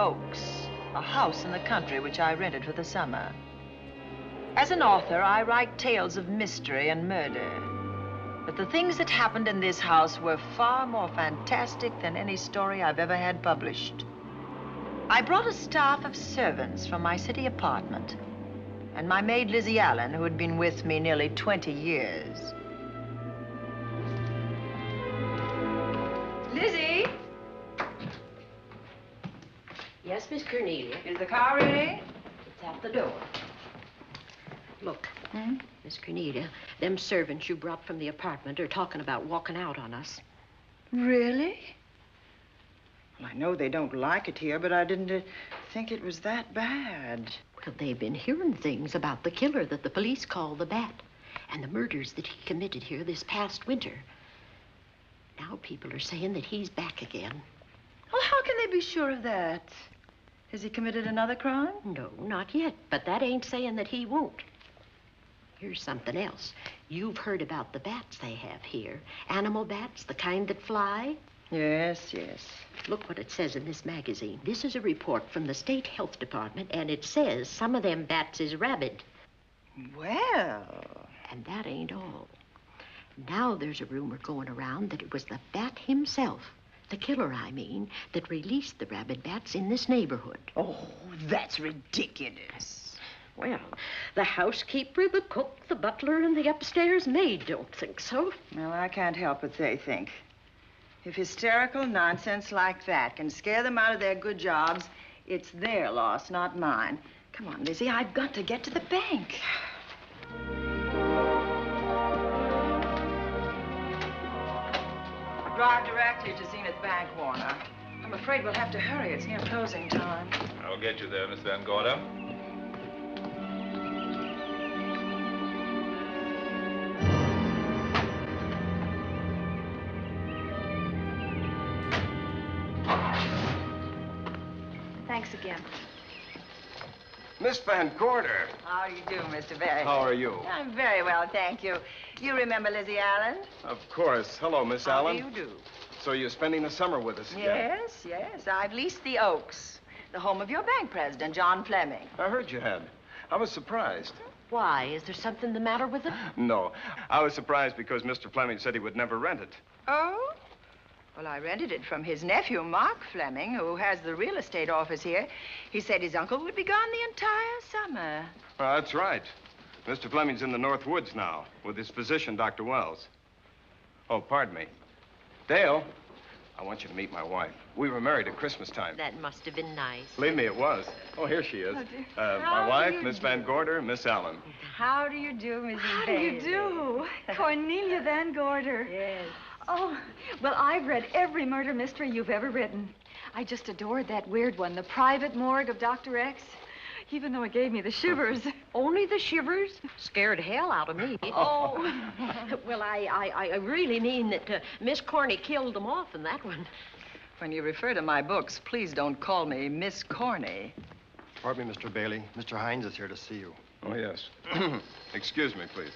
Oaks, a house in the country which I rented for the summer. As an author, I write tales of mystery and murder. But the things that happened in this house were far more fantastic than any story I've ever had published. I brought a staff of servants from my city apartment, and my maid Lizzie Allen, who had been with me nearly 20 years. Lizzie? Yes, Miss Cornelia. Is the car ready? It's at the door. Look, Miss Cornelia, them servants you brought from the apartment are talking about walking out on us. Really? Well, I know they don't like it here, but I didn't think it was that bad. Well, they've been hearing things about the killer that the police call the Bat and the murders that he committed here this past winter. Now people are saying that he's back again. Well, how can they be sure of that? Has he committed another crime? No, not yet, but that ain't saying that he won't. Here's something else. You've heard about the bats they have here. Animal bats, the kind that fly. Yes, yes. Look what it says in this magazine. This is a report from the State Health Department, and it says some of them bats is rabid. Well... And that ain't all. Now there's a rumor going around that it was the bat himself, the killer, I mean, that released the rabid bats in this neighborhood. Oh, that's ridiculous. Well, the housekeeper, the cook, the butler, and the upstairs maid don't think so. Well, I can't help what they think. If hysterical nonsense like that can scare them out of their good jobs, it's their loss, not mine. Come on, Lizzie, I've got to get to the bank. Drive directly to Zenith Bank, Warner. I'm afraid we'll have to hurry. It's near closing time. I'll get you there, Miss Van Gorder. Thanks again. Miss Van Gorder. How do you do, Mr. Barry? How are you? I'm very well, thank you. You remember Lizzie Allen? Of course. Hello, Miss Allen. How do you do? So you're spending the summer with us again? Yes, yes. I've leased the Oaks, the home of your bank president, John Fleming. I heard you had. I was surprised. Why? Is there something the matter with it? No. I was surprised because Mr. Fleming said he would never rent it. Oh? Well, I rented it from his nephew, Mark Fleming, who has the real estate office here. He said his uncle would be gone the entire summer. Well, that's right. Mr. Fleming's in the North Woods now with his physician, Dr. Wells. Oh, pardon me. Dale, I want you to meet my wife. We were married at Christmas time. That must have been nice. Believe me, it was. Oh, here she is. Oh, dear. My wife, Miss Van Gorder, Miss Allen. How do you do, Mrs. How do you do? Cornelia Van Gorder. Yes. Oh, well, I've read every murder mystery you've ever written. I just adored that weird one, The Private Morgue of Dr. X, even though it gave me the shivers. Only the shivers? Scared hell out of me. Oh. Well, I really mean that Miss Corney killed them off in that one. When you refer to my books, please don't call me Miss Corney. Pardon me, Mr. Bailey. Mr. Hines is here to see you. Oh, yes. Excuse me, please.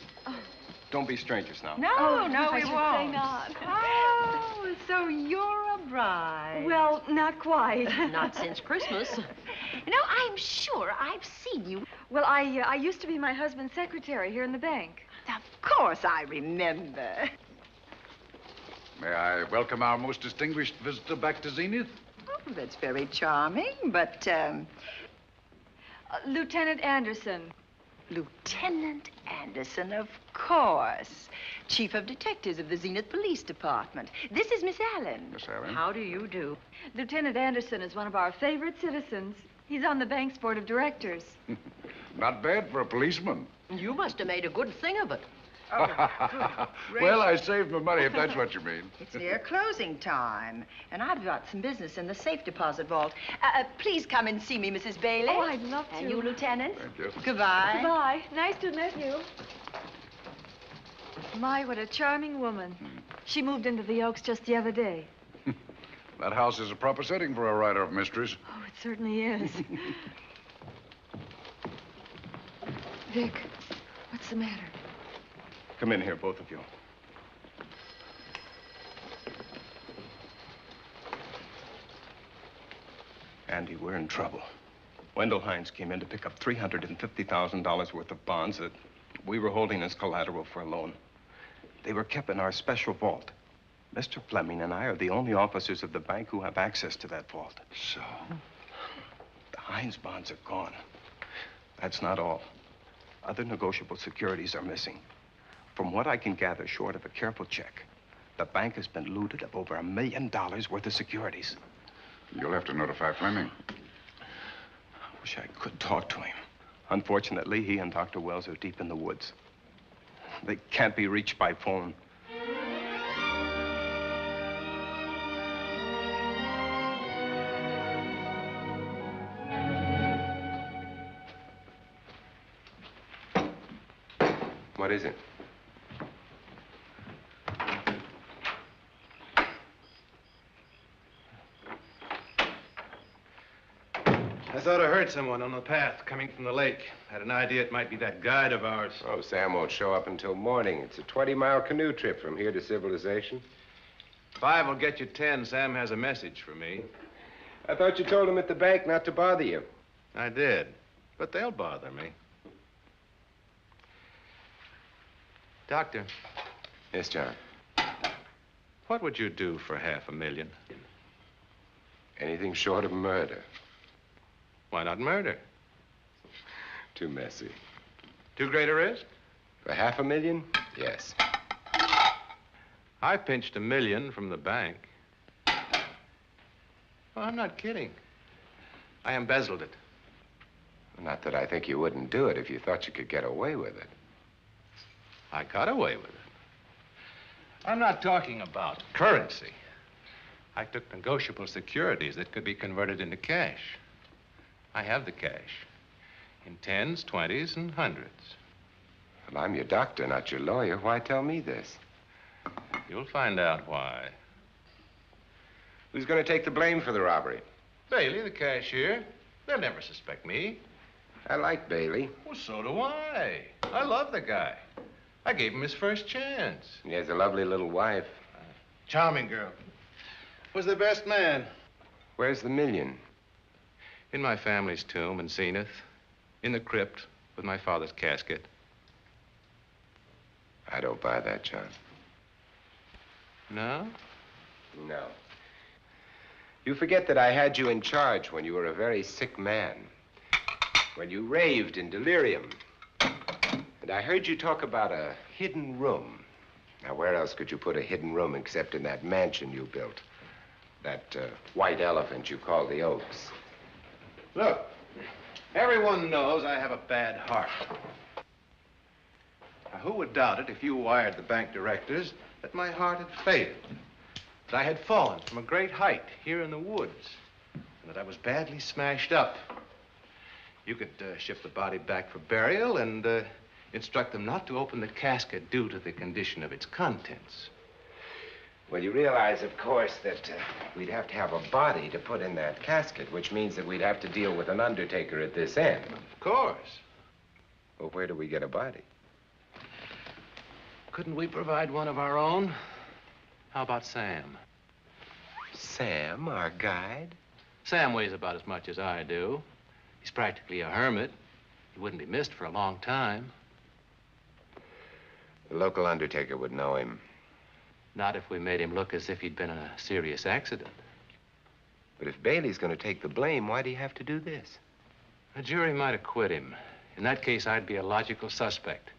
Don't be strangers now. No, no, I we should won't. say not. Oh, so you're a bride. Well, not quite. Not since Christmas. You know, I'm sure I've seen you. Well, I used to be my husband's secretary here in the bank. Of course I remember. May I welcome our most distinguished visitor back to Zenith? Oh, that's very charming, but, Lieutenant Anderson. Lieutenant Anderson, of course. Chief of Detectives of the Zenith Police Department. This is Miss Allen. Miss Allen? How do you do? Lieutenant Anderson is one of our favorite citizens. He's on the bank's board of directors. Not bad for a policeman. You must have made a good thing of it. Well, I saved my money, if that's what you mean. It's near closing time, and I've got some business in the safe deposit vault. Please come and see me, Mrs. Bailey. Oh, I'd love to. And you, Lieutenant. Thank you. Goodbye. Goodbye. Nice to meet you. My, what a charming woman. She moved into the Oaks just the other day. That house is a proper setting for a writer of mysteries. Oh, it certainly is. Vic, what's the matter? Come in here, both of you. Andy, we're in trouble. Wendell Hines came in to pick up $350,000 worth of bonds that we were holding as collateral for a loan. They were kept in our special vault. Mr. Fleming and I are the only officers of the bank who have access to that vault. So? The Hines bonds are gone. That's not all. Other negotiable securities are missing. From what I can gather, short of a careful check, the bank has been looted of over $1 million worth of securities. You'll have to notify Fleming. I wish I could talk to him. Unfortunately, he and Dr. Wells are deep in the woods. They can't be reached by phone. What is it? I thought I heard someone on the path coming from the lake. Had an idea it might be that guide of ours. Oh, Sam won't show up until morning. It's a 20-mile canoe trip from here to civilization. 5 will get you 10. Sam has a message for me. I thought you told him at the bank not to bother you. I did, but they'll bother me. Doctor, Yes, John. what would you do for $500,000? Anything short of murder. Why not murder? Too messy. Too great a risk? For $500,000? Yes. I pinched $1 million from the bank. Well, I'm not kidding. I embezzled it. Not that I think you wouldn't do it if you thought you could get away with it. I got away with it. I'm not talking about currency. I took negotiable securities that could be converted into cash. I have the cash in 10s, 20s, and 100s. Well, I'm your doctor, not your lawyer. Why tell me this? You'll find out why. Who's going to take the blame for the robbery? Bailey, the cashier. They'll never suspect me. I like Bailey. Well, so do I. I love the guy. I gave him his first chance. He has a lovely little wife. Charming girl. Was the best man. Where's the $1 million? In my family's tomb in Zenith. In the crypt with my father's casket. I don't buy that, John. No? No. You forget that I had you in charge when you were a very sick man. When you raved in delirium. And I heard you talk about a hidden room. Now, where else could you put a hidden room except in that mansion you built? That white elephant you call the Oaks. Look, everyone knows I have a bad heart. Now, who would doubt it if you wired the bank directors that my heart had failed? That I had fallen from a great height here in the woods. And that I was badly smashed up. You could ship the body back for burial and instruct them not to open the casket due to the condition of its contents. Well, you realize, of course, that we'd have to have a body to put in that casket, which means that we'd have to deal with an undertaker at this end. Of course. Well, where do we get a body? Couldn't we provide one of our own? How about Sam? Sam, our guide? Sam weighs about as much as I do. He's practically a hermit. He wouldn't be missed for a long time. The local undertaker would know him. Not if we made him look as if he'd been in a serious accident. But if Bailey's going to take the blame, why'd he have to do this? A jury might acquit him. In that case, I'd be a logical suspect.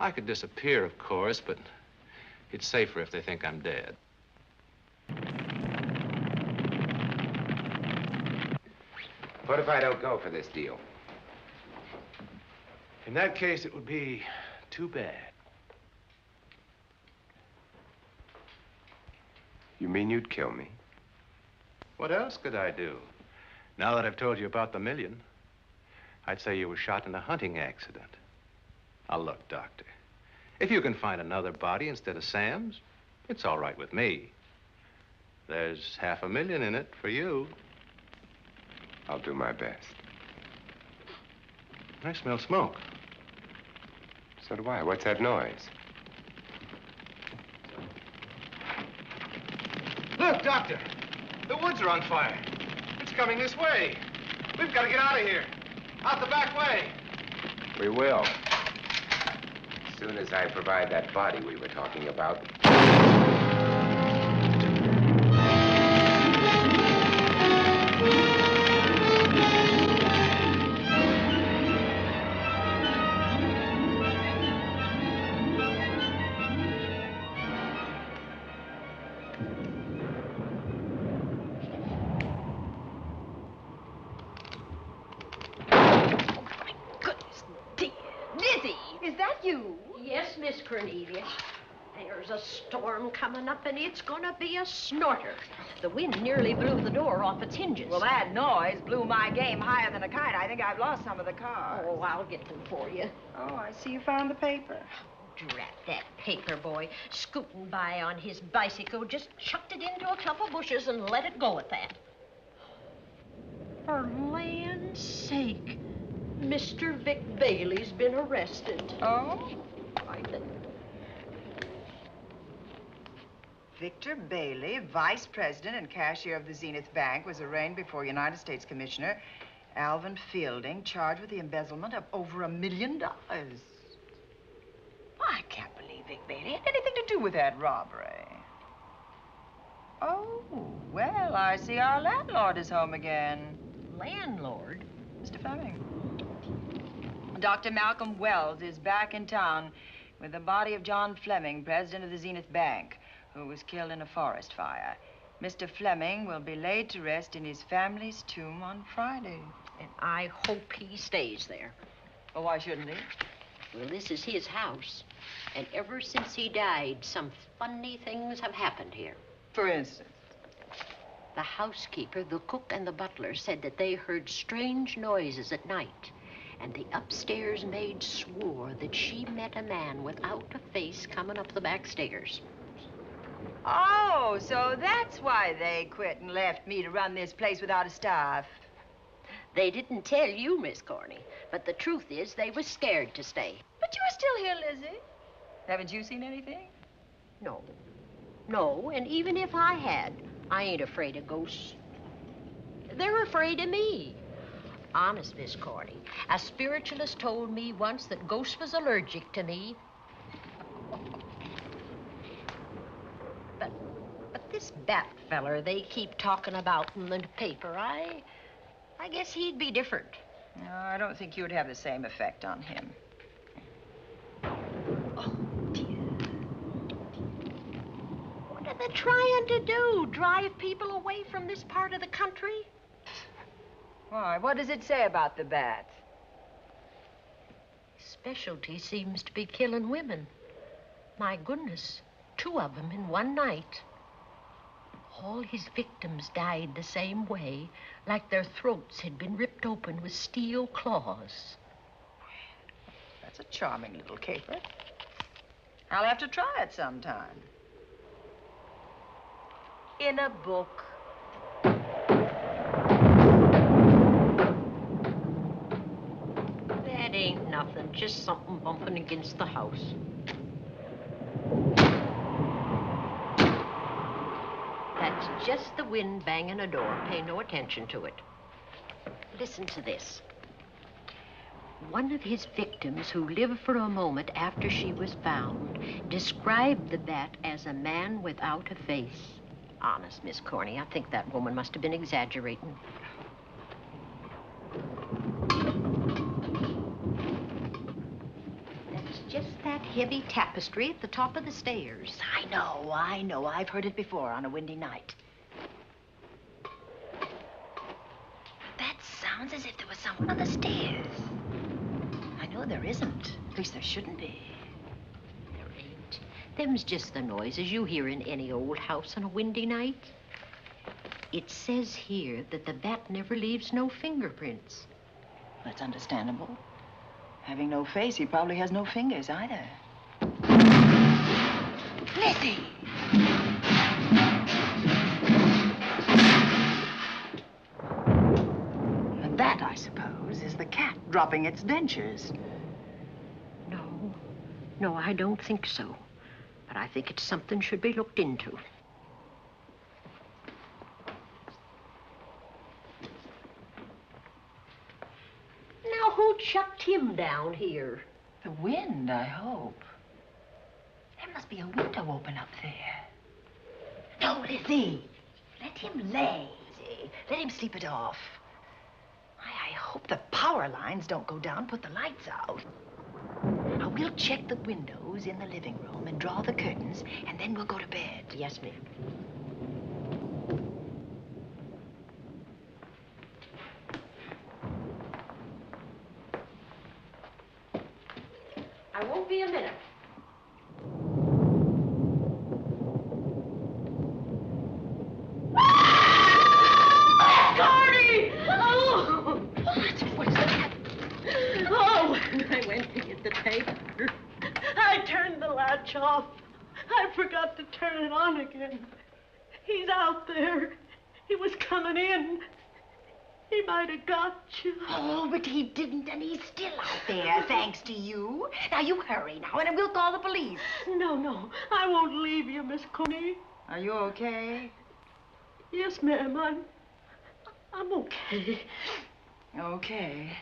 I could disappear, of course, but it's safer if they think I'm dead. What if I don't go for this deal? In that case, it would be too bad. You mean you'd kill me? What else could I do? Now that I've told you about the $1 million, I'd say you were shot in a hunting accident. Now, look, Doctor, if you can find another body instead of Sam's, it's all right with me. There's $500,000 in it for you. I'll do my best. I smell smoke. So do I. What's that noise? Look, Doctor, the woods are on fire. It's It's coming this way. We've got to get out of here. Out the back way. We will. As soon as I provide that body we were talking about. Is that you? Yes, Miss Cornelia. There's a storm coming up, and it's gonna be a snorter. The wind nearly blew the door off its hinges. Well, that noise blew my game higher than a kite. I think I've lost some of the cars. Oh, I'll get them for you. Oh, I see you found the paper. Drat that paper boy. Scooting by on his bicycle, just chucked it into a clump of bushes and let it go at that. For land's sake. Mr. Vic Bailey's been arrested. Oh? I think. Victor Bailey, vice president and cashier of the Zenith Bank, was arraigned before United States Commissioner Alvin Fielding, charged with the embezzlement of over $1 million. I can't believe Vic Bailey had anything to do with that robbery. Oh, well, I see our landlord is home again. Landlord? Mr. Fleming. Dr. Malcolm Wells is back in town with the body of John Fleming, president of the Zenith Bank, who was killed in a forest fire. Mr. Fleming will be laid to rest in his family's tomb on Friday. And I hope he stays there. Well, why shouldn't he? Well, this is his house. And ever since he died, some funny things have happened here. For instance? The housekeeper, the cook, and the butler said that they heard strange noises at night. And the upstairs maid swore that she met a man without a face coming up the back stairs. Oh, so that's why they quit and left me to run this place without a staff. They didn't tell you, Miss Corney, but the truth is they was scared to stay. But you're still here, Lizzie. Haven't you seen anything? No. No, and even if I had, I ain't afraid of ghosts. They're afraid of me. Honest, Miss Corney, a spiritualist told me once that ghosts was allergic to me. But this Bat feller they keep talking about in the paper, I guess he'd be different. No, I don't think you would have the same effect on him. Oh, dear. What are they trying to do? Drive people away from this part of the country? Why, what does it say about the bat? Specialty seems to be killing women. My goodness, 2 of them in one night. All his victims died the same way, like their throats had been ripped open with steel claws. That's a charming little caper. I'll have to try it sometime. In a book. That ain't nothing, just something bumping against the house. That's just the wind banging a door. Pay no attention to it. Listen to this. One of his victims, who lived for a moment after she was found, described the bat as a man without a face. Honest, Miss Corney, I think that woman must have been exaggerating. That's just that heavy tapestry at the top of the stairs. I know. I've heard it before on a windy night. That sounds as if there was someone on the stairs. I know there isn't. At least there shouldn't be. There ain't. Them's just the noises you hear in any old house on a windy night. It says here that the bat never leaves no fingerprints. That's understandable. Having no face, he probably has no fingers either. Lizzie! And that, I suppose, is the cat dropping its dentures. No, I don't think so. But I think it's something should be looked into. him down here. The wind, I hope. There must be a window open up there. No, Lizzie. Let him lazy. Let him sleep it off. I hope the power lines don't go down, put the lights out. Now, we'll check the windows in the living room and draw the curtains, and then we'll go to bed. Yes, ma'am. I won't be a minute. Gordy! Oh! What's that? Oh, when I went to get the paper, I turned the latch off. I forgot to turn it on again. He's out there. He was coming in. He might have got you. Oh, but he didn't, and he's still out there, thanks to you. Now, you hurry now, and we'll call the police. No, I won't leave you, Miss Coney. Are you okay? Yes, ma'am, I'm okay. Okay.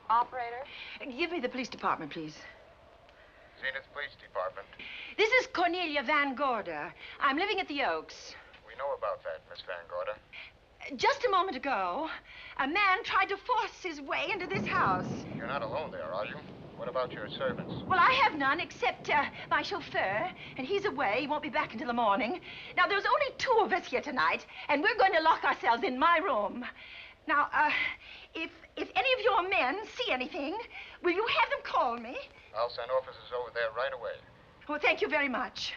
Operator? Give me the police department, please. Zenith Police Department. This is Cornelia Van Gorder. I'm living at the Oaks. We know about that, Miss Van Gorder. Just a moment ago, a man tried to force his way into this house. You're not alone there, are you? What about your servants? Well, I have none except my chauffeur, and he's away. He won't be back until the morning. Now, there's only 2 of us here tonight, and we're going to lock ourselves in my room. Now, if any of your men see anything, will you have them call me? I'll send officers over there right away. Well, thank you very much.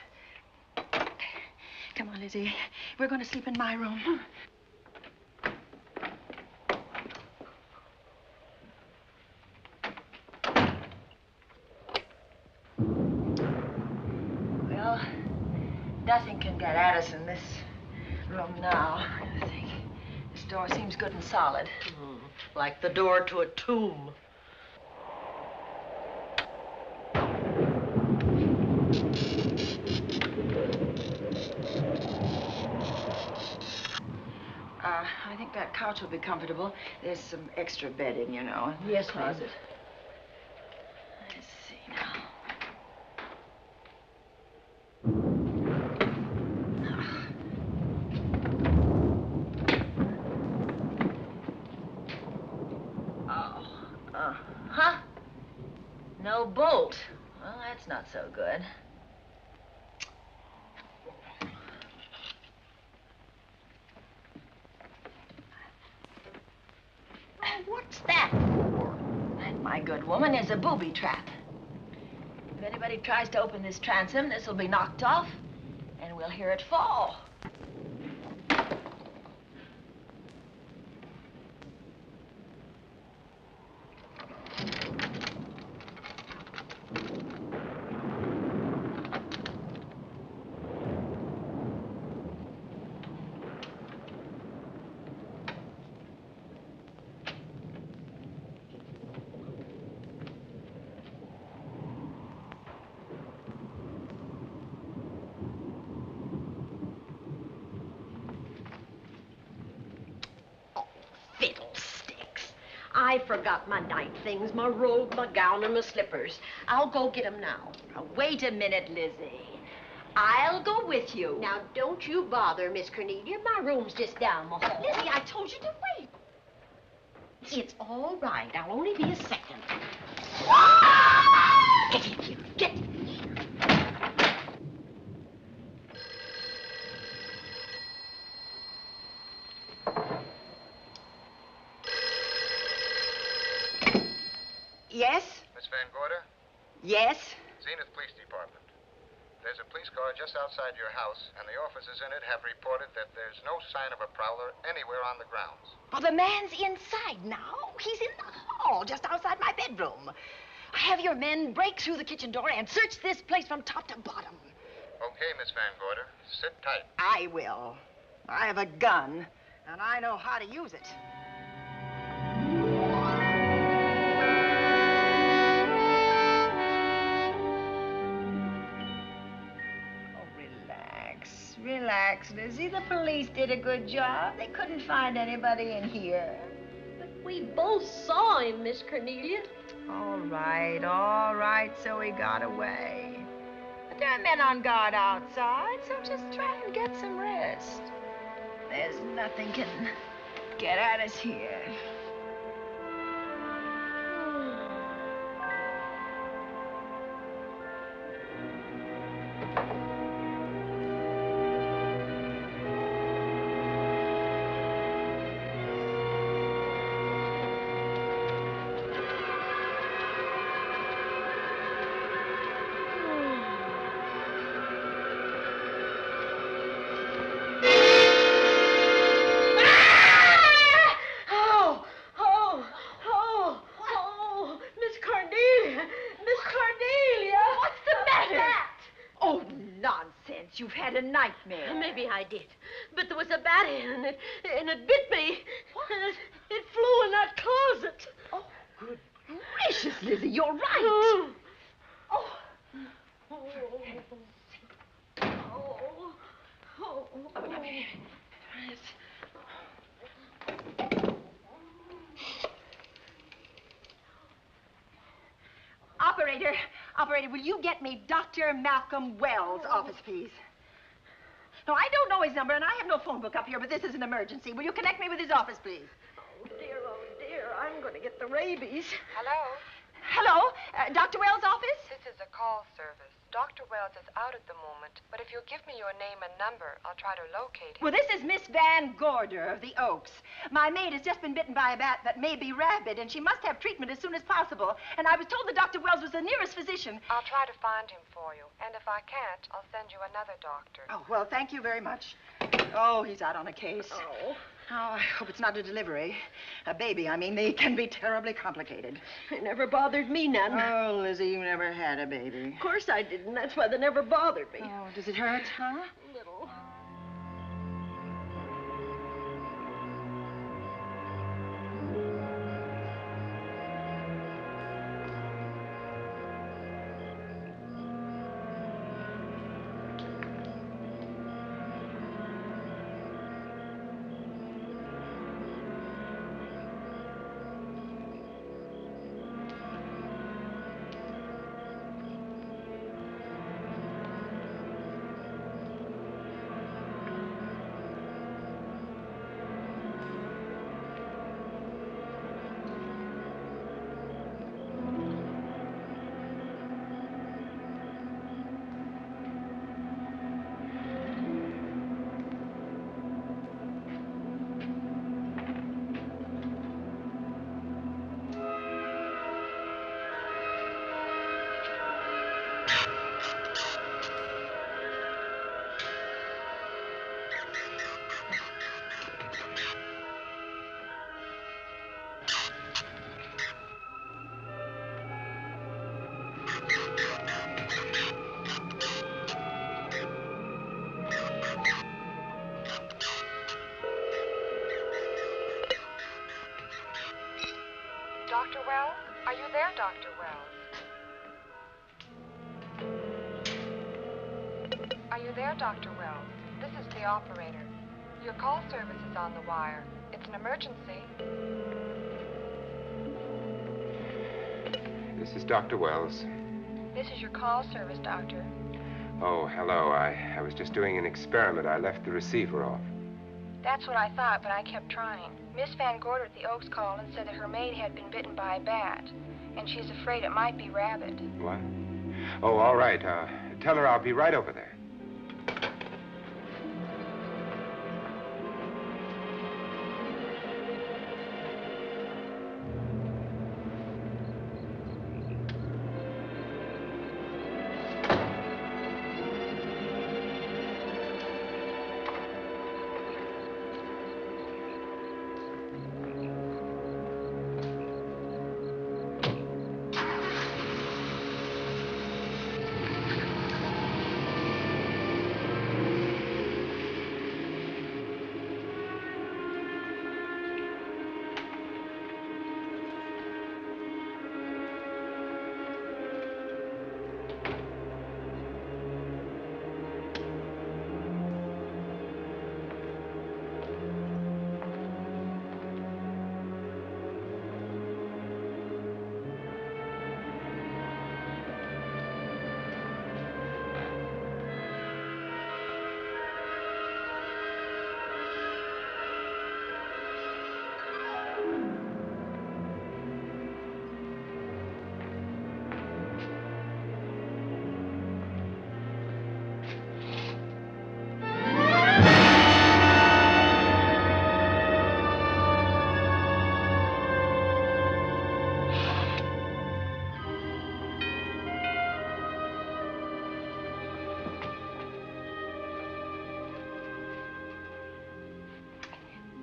Come on, Lizzie. We're going to sleep in my room. Well, nothing can get at us in this room now, I think. This door seems good and solid. Like the door to a tomb. I think that couch will be comfortable. There's some extra bedding, you know. Yes, ma'am. Closet. Let's see now. Huh? No bolt. Well, that's not so good. What's that for? That, my good woman, is a booby trap. If anybody tries to open this transom, this will be knocked off, and we'll hear it fall. Fiddlesticks. I forgot my night things, my robe, my gown, and my slippers. I'll go get 'em now. Now, wait a minute, Lizzie. I'll go with you. Now, don't you bother, Miss Cornelia. My room's just down the hall. Lizzie, I told you to wait. It's all right. I'll only be a second. Get in here. Get in here. Yes? Miss Van Gorder? Yes? Zenith Police Department. There's a police car just outside your house, and the officers in it have reported that there's no sign of a prowler anywhere on the grounds. Well, the man's inside now. He's in the hall, just outside my bedroom. Have your men break through the kitchen door and search this place from top to bottom. Okay, Miss Van Gorder. Sit tight. I will. I have a gun, and I know how to use it. relax, Lizzie. The police did a good job. They couldn't find anybody in here. We both saw him, Miss Cornelia. All right, so he got away. But there are men on guard outside, so just try and get some rest. There's nothing can get at us here. You've had a nightmare. Maybe I did. But there was a bat in it, and it bit me. What? It flew in that closet. Oh, good gracious, Lizzie, you're right. Operator, will you get me Dr. Malcolm Wells' office, please? No, I don't know his number, and I have no phone book up here, but this is an emergency. Will you connect me with his office, please? Oh, dear, I'm going to get the rabies. Hello? Hello? Dr. Wells' office? This is a call service. Dr. Wells is out at the moment, but if you'll give me your name and number, I'll try to locate him. Well, this is Miss Van Gorder of the Oaks. My maid has just been bitten by a bat that may be rabid, and she must have treatment as soon as possible. And I was told that Dr. Wells was the nearest physician. I'll try to find him for you, and if I can't, I'll send you another doctor. Oh, well, thank you very much. Oh, he's out on a case. Oh. Oh, I hope it's not a delivery. A baby, I mean. They can be terribly complicated. It never bothered me none. Oh, Lizzie, you never had a baby. Of course I didn't. That's why they never bothered me. Oh, does it hurt, huh? A little. Dr. Wells? Are you there, Dr. Wells? Are you there, Dr. Wells? This is the operator. Your call service is on the wire. It's an emergency. This is Dr. Wells. This is your call service, Doctor. Oh, hello. I was just doing an experiment. I left the receiver off. That's what I thought, but I kept trying. Miss Van Gorder at the Oaks called and said that her maid had been bitten by a bat, and she's afraid it might be rabid. What? Oh, all right. Tell her I'll be right over there.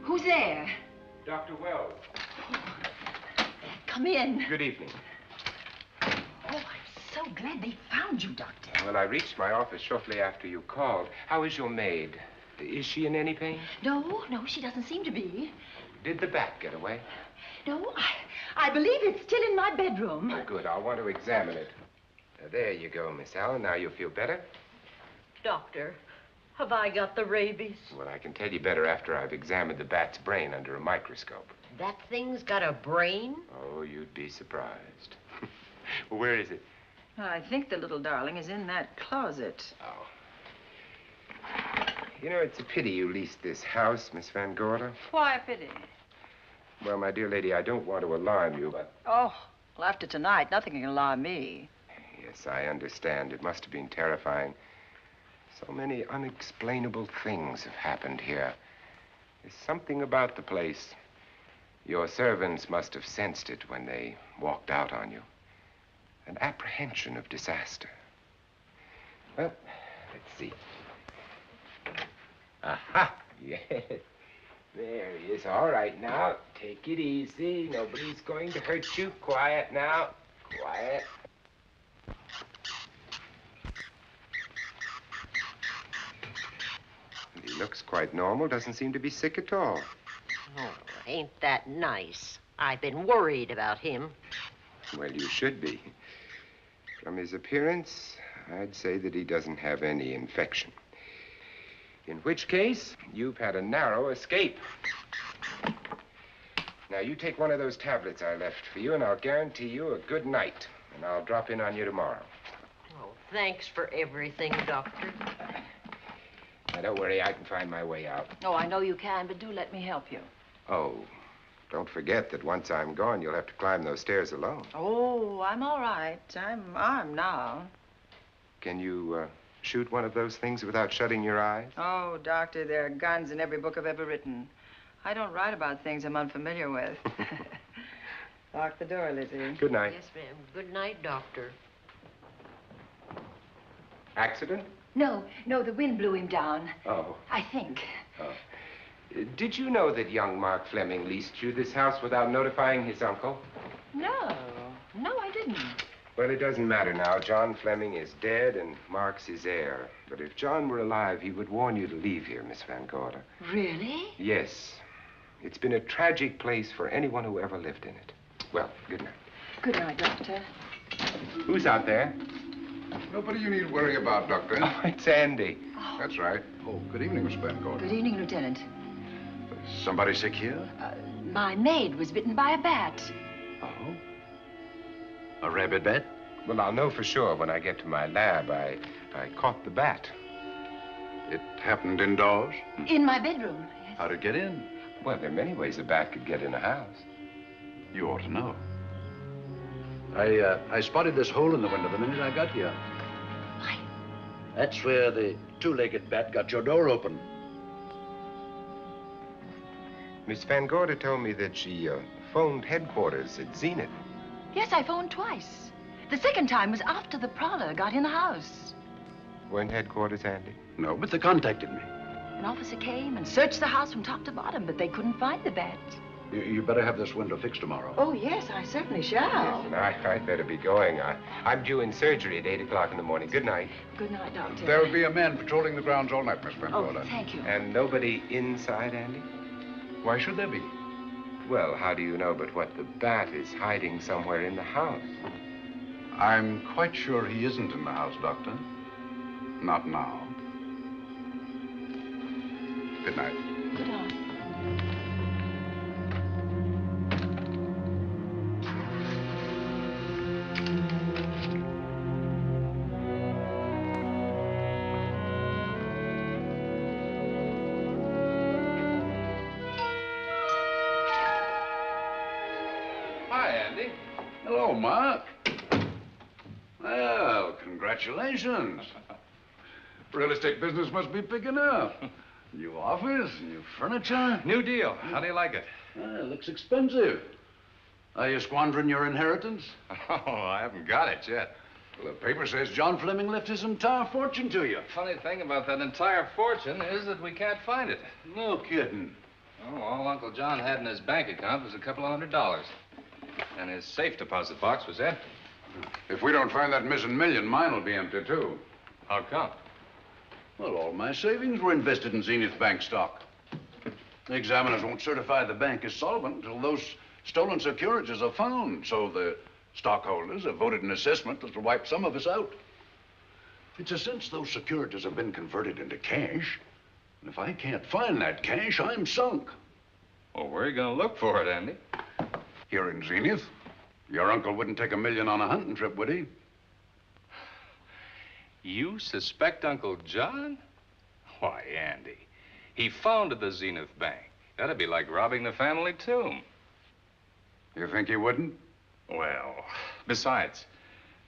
Who's there? Dr. Wells. Come in. Good evening. Oh, I'm so glad they found you, Doctor. Well, I reached my office shortly after you called. How is your maid? Is she in any pain? No, she doesn't seem to be. Did the bat get away? No, I believe it's still in my bedroom. Oh, good. I'll want to examine it. There you go, Miss Allen. Now you feel better? Doctor, have I got the rabies? Well, I can tell you better after I've examined the bat's brain under a microscope. That thing's got a brain? Oh, you'd be surprised. Well, where is it? I think the little darling is in that closet. Oh. You know, it's a pity you leased this house, Miss Van Gorder. Why a pity? Well, my dear lady, I don't want to alarm you, but... Oh, well, after tonight, nothing can alarm me. Yes, I understand. It must have been terrifying. So many unexplainable things have happened here. There's something about the place. Your servants must have sensed it when they walked out on you. An apprehension of disaster. Well, let's see. Aha! Yes. There he is. All right, now, take it easy. Nobody's going to hurt you. Quiet now. Quiet. He looks quite normal. Doesn't seem to be sick at all. Oh, ain't that nice? I've been worried about him. Well, you should be. From his appearance, I'd say that he doesn't have any infection. In which case, you've had a narrow escape. Now, you take one of those tablets I left for you, and I'll guarantee you a good night. And I'll drop in on you tomorrow. Oh, thanks for everything, Doctor. Now, don't worry. I can find my way out. Oh, I know you can, but do let me help you. Oh, don't forget that once I'm gone, you'll have to climb those stairs alone. Oh, I'm all right. I'm armed now. Can you, shoot one of those things without shutting your eyes? Oh, Doctor, there are guns in every book I've ever written. I don't write about things I'm unfamiliar with. Lock the door, Lizzie. Good night. Yes, ma'am. Good night, Doctor. Accident? No, the wind blew him down. Oh. I think. Oh. Did you know that young Mark Fleming leased you this house without notifying his uncle? No, I didn't. Well, it doesn't matter now. John Fleming is dead and Mark's his heir. But if John were alive, he would warn you to leave here, Miss Van Gorder. Really? Yes. It's been a tragic place for anyone who ever lived in it. Well, good night. Good night, Doctor. Who's out there? Nobody you need worry about, Doctor. Oh, it's Andy. Oh. That's right. Oh, good evening, Miss Van Gorder. Good evening, Lieutenant. Somebody sick here? My maid was bitten by a bat. Oh? A rabid bat? Well, I'll know for sure when I get to my lab. I caught the bat. It happened indoors? In my bedroom. Yes. How'd it get in? Well, there are many ways a bat could get in a house. You ought to know. I spotted this hole in the window the minute I got here. Why? That's where the two-legged bat got your door open. Miss Van Gorder told me that she phoned headquarters at Zenith. Yes, I phoned twice. The second time was after the prowler got in the house. Weren't headquarters, Andy? No, but they contacted me. An officer came and searched the house from top to bottom, but they couldn't find the bat. You better have this window fixed tomorrow. Oh, yes, I certainly shall. Yes, and I'd better be going. I'm due in surgery at 8 o'clock in the morning. Good night. Good night, Doctor. There'll be a man patrolling the grounds all night, Miss Van Oh, Gorder. thank you. And nobody inside, Andy? Why should there be? Well, how do you know but what the bat is hiding somewhere in the house? I'm quite sure he isn't in the house, Doctor. Not now. Good night. Good night. Hi, Andy. Hello, Mark. Well, congratulations. Real estate business must be picking up. New office, new furniture. New deal. How do you like it? It looks expensive. Are you squandering your inheritance? Oh, I haven't got it yet. Well, the paper says John Fleming left his entire fortune to you. Funny thing about that entire fortune is that we can't find it. No kidding. Oh, all Uncle John had in his bank account was a couple of $100. And his safe deposit box was empty. If we don't find that missing million, mine will be empty, too. How come? Well, all my savings were invested in Zenith Bank stock. The examiners won't certify the bank as solvent until those stolen securities are found. So the stockholders have voted an assessment that'll wipe some of us out. It's a since those securities have been converted into cash. And if I can't find that cash, I'm sunk. Well, where are you going to look for it, Andy? Here in Zenith. Your uncle wouldn't take $1 million on a hunting trip, would he? You suspect Uncle John? Why, Andy, he founded the Zenith Bank. That'd be like robbing the family tomb. You think he wouldn't? Well, besides,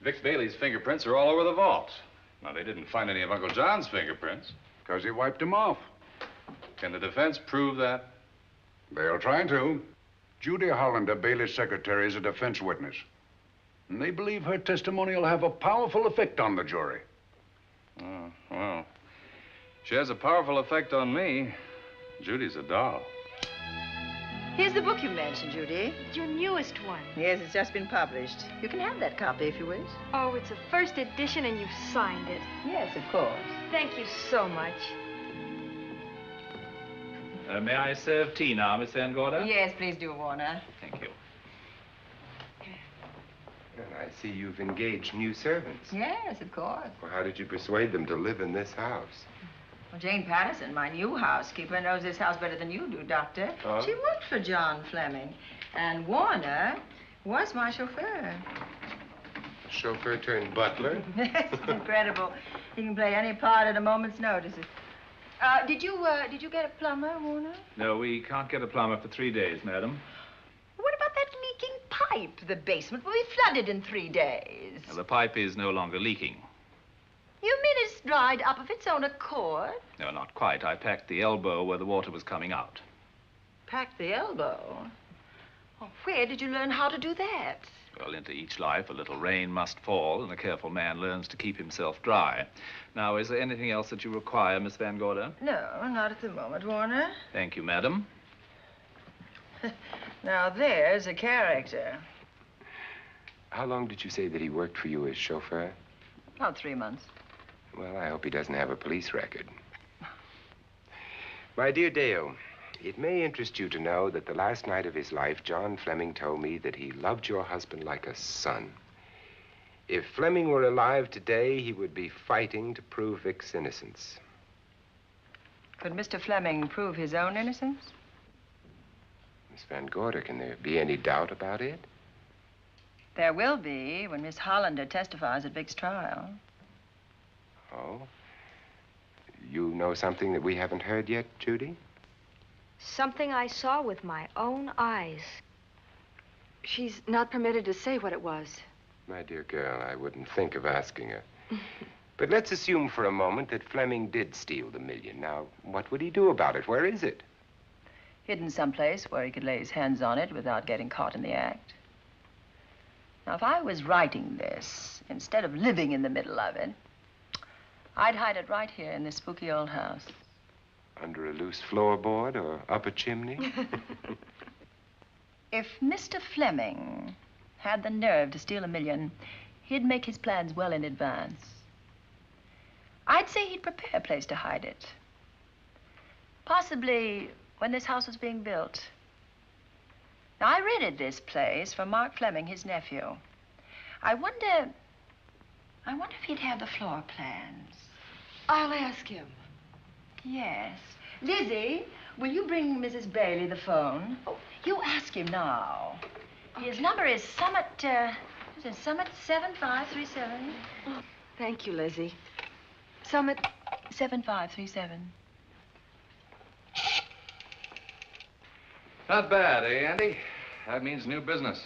Vic Bailey's fingerprints are all over the vault. Now, they didn't find any of Uncle John's fingerprints. Because he wiped them off. Can the defense prove that? They'll try to. Judy Hollander, Bailey's secretary, is a defense witness. And they believe her testimony will have a powerful effect on the jury. Oh, well, she has a powerful effect on me. Judy's a doll. Here's the book you mentioned, Judy. Your newest one. Yes, it's just been published. You can have that copy if you wish. Oh, it's a first edition and you've signed it. Yes, of course. Thank you so much. May I serve tea now, Miss Van Gorder? Yes, please do, Warner. Thank you. Well, I see you've engaged new servants. Yes, of course. Well, how did you persuade them to live in this house? Well, Jane Patterson, my new housekeeper, knows this house better than you do, Doctor. Oh? She worked for John Fleming. And Warner was my chauffeur. Chauffeur turned butler? Yes, it's incredible. He can play any part at a moment's notice. Did you get a plumber, Warner? No, we can't get a plumber for 3 days, madam. What about that leaking pipe? The basement will be flooded in 3 days. Well, the pipe is no longer leaking. You mean it's dried up of its own accord? No, not quite. I packed the elbow where the water was coming out. Packed the elbow? Oh, where did you learn how to do that? Well, into each life, a little rain must fall, and a careful man learns to keep himself dry. Now, is there anything else that you require, Miss Van Gorder? No, not at the moment, Warner. Thank you, madam. Now, there's a character. How long did you say that he worked for you as chauffeur? About 3 months. Well, I hope he doesn't have a police record. My dear Dale, it may interest you to know that the last night of his life, John Fleming told me that he loved your husband like a son. If Fleming were alive today, he would be fighting to prove Vic's innocence. Could Mr. Fleming prove his own innocence? Miss Van Gorder, can there be any doubt about it? There will be when Miss Hollander testifies at Vic's trial. Oh? You know something that we haven't heard yet, Judy? Something I saw with my own eyes. She's not permitted to say what it was. My dear girl, I wouldn't think of asking her. But let's assume for a moment that Fleming did steal the $1 million. Now, what would he do about it? Where is it? Hidden someplace where he could lay his hands on it without getting caught in the act. Now, if I was writing this, instead of living in the middle of it, I'd hide it right here in this spooky old house. Under a loose floorboard or up a chimney? If Mr. Fleming had the nerve to steal $1 million, he'd make his plans well in advance. I'd say he'd prepare a place to hide it. Possibly when this house was being built. Now, I rented this place from Mark Fleming, his nephew. I wonder if he'd have the floor plans. I'll ask him. Yes. Lizzie, will you bring Mrs. Bailey the phone? Oh, you ask him now. Okay. His number is Summit 7537. Oh, thank you, Lizzie. Summit 7537. Not bad, eh, Andy? That means new business.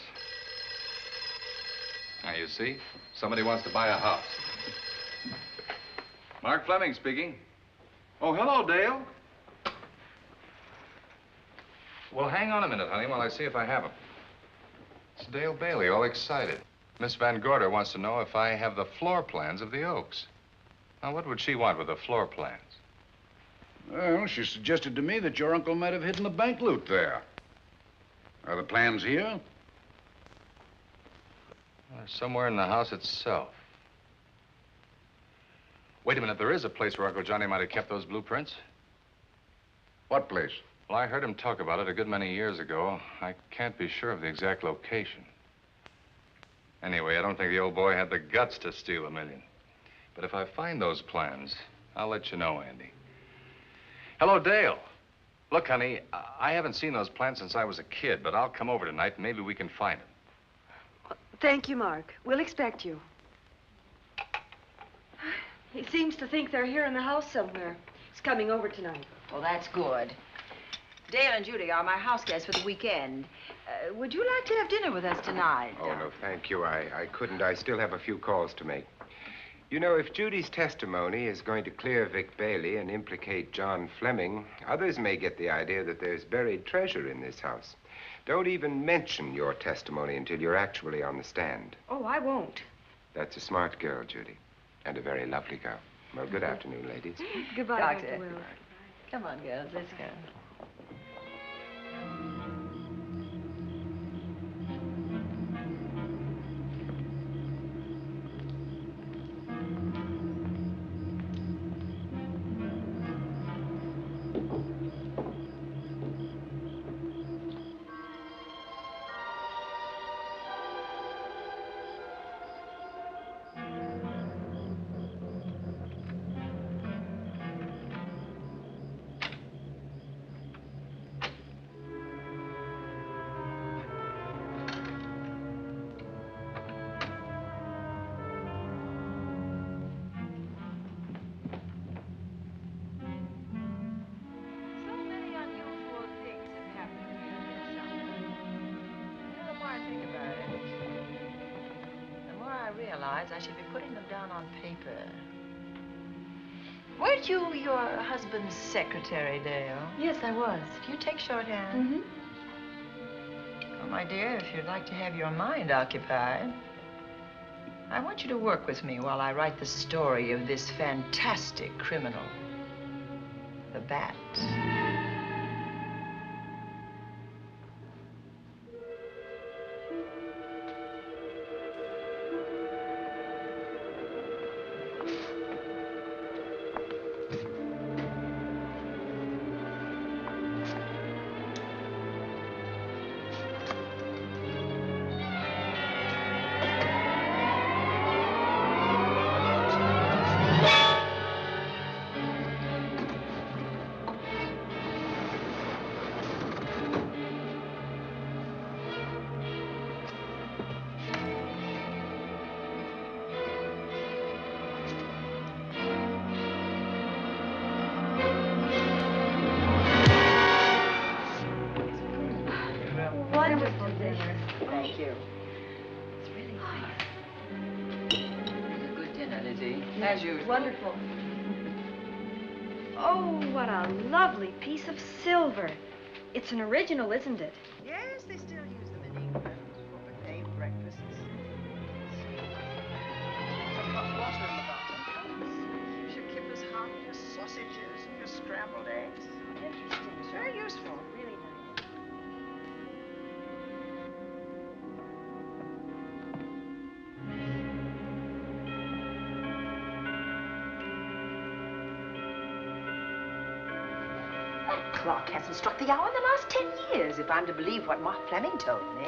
Now, you see, somebody wants to buy a house. Mark Fleming speaking. Oh, hello, Dale. Well, hang on a minute, honey, while I see if I have him. It's Dale Bailey, all excited. Miss Van Gorder wants to know if I have the floor plans of the Oaks. Now, what would she want with the floor plans? Well, she suggested to me that your uncle might have hidden the bank loot there. Are the plans here? Somewhere in the house itself. Wait a minute, there is a place where Uncle Johnny might have kept those blueprints. What place? Well, I heard him talk about it a good many years ago. I can't be sure of the exact location. Anyway, I don't think the old boy had the guts to steal $1 million. But if I find those plans, I'll let you know, Andy. Hello, Dale. Look, honey, I haven't seen those plans since I was a kid, but I'll come over tonight and maybe we can find them. Thank you, Mark. We'll expect you. He seems to think they're here in the house somewhere. He's coming over tonight. Well, that's good. Dale and Judy are my house guests for the weekend. Would you like to have dinner with us tonight? Oh, no, thank you. I couldn't. I still have a few calls to make. You know, if Judy's testimony is going to clear Vic Bailey and implicate John Fleming, others may get the idea that there's buried treasure in this house. Don't even mention your testimony until you're actually on the stand. Oh, I won't. That's a smart girl, Judy, and a very lovely girl. Well, good afternoon, ladies. Goodbye, Doctor. Dr. Will. Come on, girls, let's go. I should be putting them down on paper. Weren't you your husband's secretary, Dale? Yes, I was. Do you take shorthand? Well, my dear, if you'd like to have your mind occupied, I want you to work with me while I write the story of this fantastic criminal, the Bat. Thank you. It's really nice. A good dinner, Lizzie. As usual. Wonderful. Oh, what a lovely piece of silver. It's an original, isn't it? Yes, they still use them in England for buffet breakfasts. Some hot water in the bottom. You should keep us hot your sausages and your scrambled eggs. Interesting. It's very useful. Really nice. That clock hasn't struck the hour in the last 10 years, if I'm to believe what Mark Fleming told me.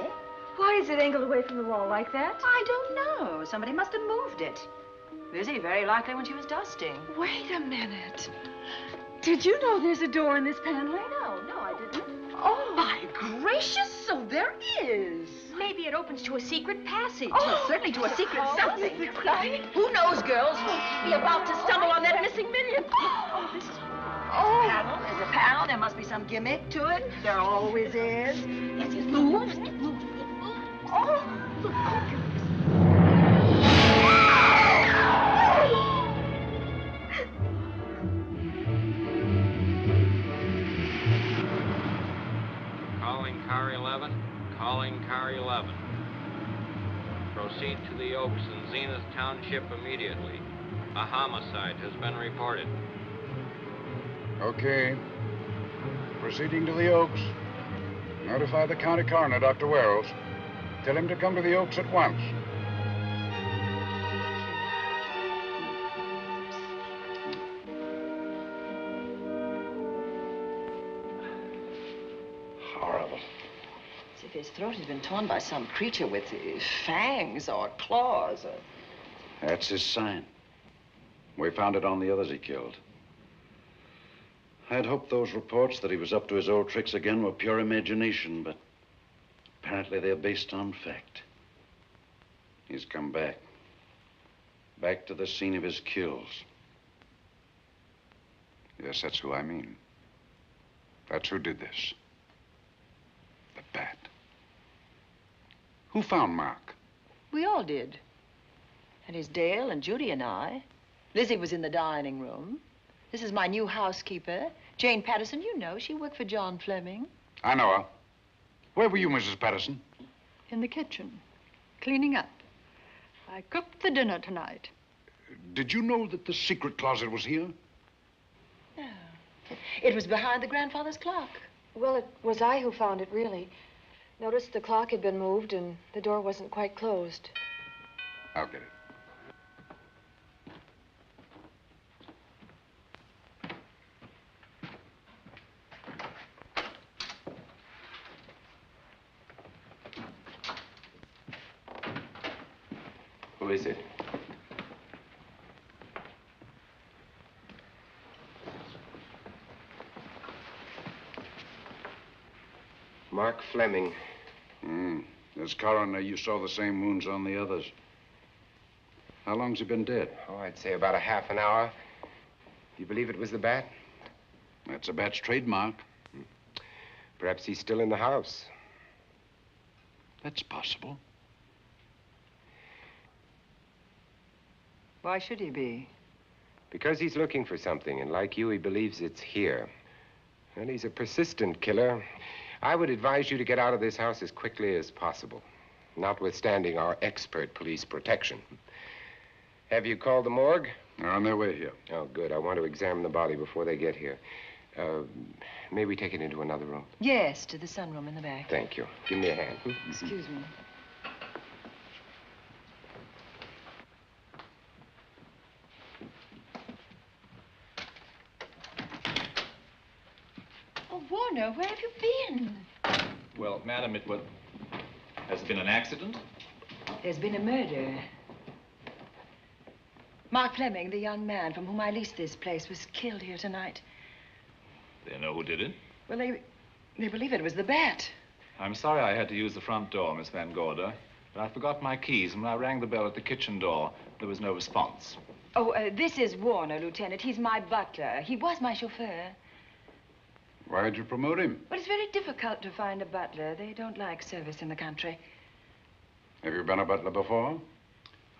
Why is it angled away from the wall like that? I don't know. Somebody must have moved it. Lizzie, very likely when she was dusting. Wait a minute. Did you know there's a door in this paneling? No, I didn't. Oh, my gracious, so there is. Maybe it opens to a secret passage. Well, certainly to a secret something. Who knows, girls? We'll be about to stumble on that missing million. Oh, this is... Oh. There's a panel. There must be some gimmick to it. There always is. Yes, it moves. It moves. It moves. Oh. Calling car 11. Calling car 11. Proceed to the Oaks in Zenith Township immediately. A homicide has been reported. Okay. Proceeding to the Oaks. Notify the county coroner, Dr. Wells. Tell him to come to the Oaks at once. Horrible. As if his throat had been torn by some creature with fangs or claws. That's his sign. We found it on the others he killed. I'd hoped those reports that he was up to his old tricks again were pure imagination, but apparently they're based on fact. He's come back. Back to the scene of his kills. Yes, that's who I mean. That's who did this. The bat. Who found Mark? We all did. And it's Dale and Judy and I. Lizzie was in the dining room. This is my new housekeeper, Jane Patterson. You know, she worked for John Fleming. I know her. Where were you, Mrs. Patterson? In the kitchen, cleaning up. I cooked the dinner tonight. Did you know that the secret closet was here? No. It was behind the grandfather's clock. Well, it was I who found it, really. Noticed the clock had been moved and the door wasn't quite closed. I'll get it. Who is it? Mark Fleming. As coroner, you saw the same wounds on the others. How long's he been dead? Oh, I'd say about a half an hour. You believe it was the bat? That's a bat's trademark. Perhaps he's still in the house. That's possible. Why should he be? Because he's looking for something, and like you, he believes it's here. And he's a persistent killer. I would advise you to get out of this house as quickly as possible, notwithstanding our expert police protection. Have you called the morgue? They're on their way here. Oh, good. I want to examine the body before they get here. May we take it into another room? Yes, to the sunroom in the back. Thank you. Give me a hand. Excuse me. Oh, Warner, where have you been? Well, madam, has been an accident? There's been a murder. Mark Fleming, the young man from whom I leased this place, was killed here tonight. They know who did it? Well, they believe it was the bat. I'm sorry I had to use the front door, Miss Van Gorder, but I forgot my keys, and when I rang the bell at the kitchen door, there was no response. Oh, this is Warner, Lieutenant. He's my butler. He was my chauffeur. Why'd you promote him? But it's very difficult to find a butler. They don't like service in the country. Have you been a butler before?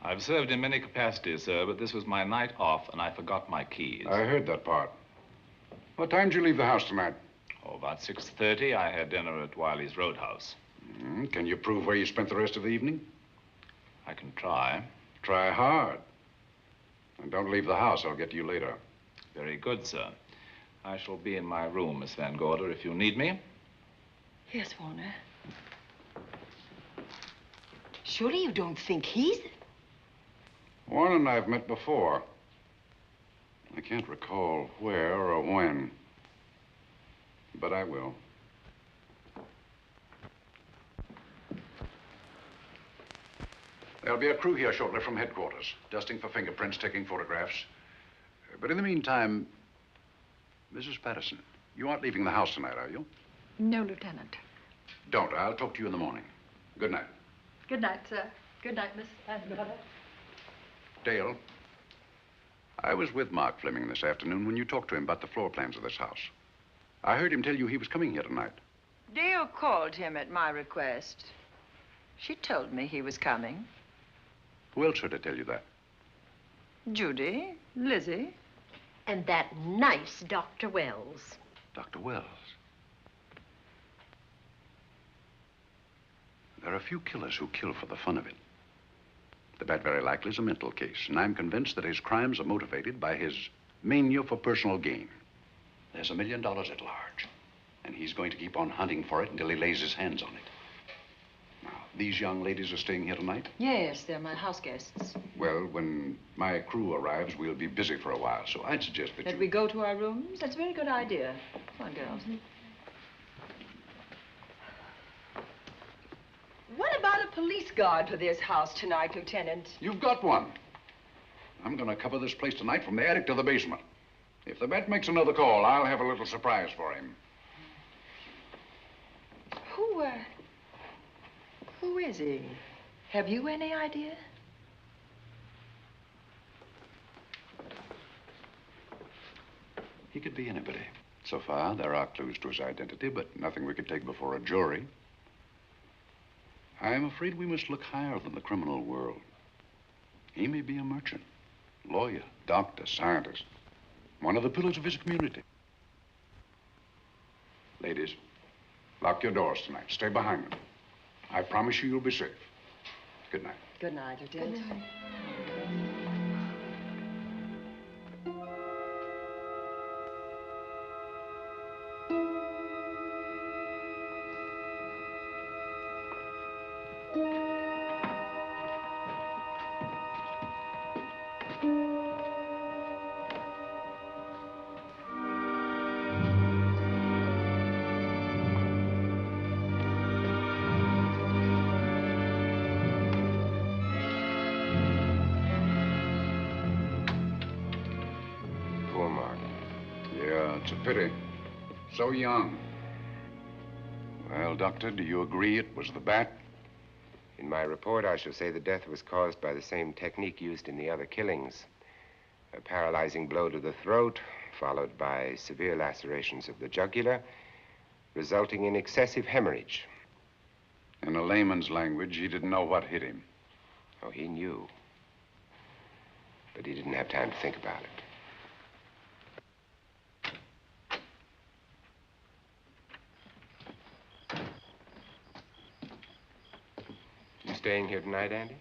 I've served in many capacities, sir, but this was my night off, and I forgot my keys. I heard that part. What time did you leave the house tonight? Oh, about 6:30. I had dinner at Wiley's Roadhouse. Can you prove where you spent the rest of the evening? I can try. Try hard. And don't leave the house. I'll get to you later. Very good, sir. I shall be in my room, Miss Van Gorder, if you need me. Yes, Warner. Surely you don't think he's... Warren and I have met before. I can't recall where or when, but I will. There'll be a crew here shortly from headquarters, dusting for fingerprints, taking photographs. But in the meantime, Mrs. Patterson, you aren't leaving the house tonight, are you? No, Lieutenant. Don't. I'll talk to you in the morning. Good night. Good night, sir. Good night, Miss Van Gorder. Dale, I was with Mark Fleming this afternoon when you talked to him about the floor plans of this house. I heard him tell you he was coming here tonight. Dale called him at my request. She told me he was coming. Who else heard her tell you that? Judy, Lizzie. And that nice Dr. Wells. Dr. Wells. There are a few killers who kill for the fun of it. The bat very likely is a mental case, and I'm convinced that his crimes are motivated by his mania for personal gain. There's $1 million at large, and he's going to keep on hunting for it until he lays his hands on it. Now, these young ladies are staying here tonight? Yes, they're my house guests. Well, when my crew arrives, we'll be busy for a while, so I'd suggest that we go to our rooms? That's a very good idea. Come on, girls. What about a police guard for this house tonight, Lieutenant? You've got one. I'm going to cover this place tonight from the attic to the basement. If the bat makes another call, I'll have a little surprise for him. Who is he? Have you any idea? He could be anybody. So far, there are clues to his identity, but nothing we could take before a jury. I'm afraid we must look higher than the criminal world. He may be a merchant, lawyer, doctor, scientist, one of the pillars of his community. Ladies, lock your doors tonight. Stay behind them. I promise you you'll be safe. Good night. Good night, Lieutenant. Good night. Pity. So young. Well, Doctor, do you agree it was the bat? In my report, I shall say the death was caused by the same technique used in the other killings. A paralyzing blow to the throat, followed by severe lacerations of the jugular, resulting in excessive hemorrhage. In a layman's language, he didn't know what hit him. Oh, he knew. But he didn't have time to think about it. Staying here tonight, Andy?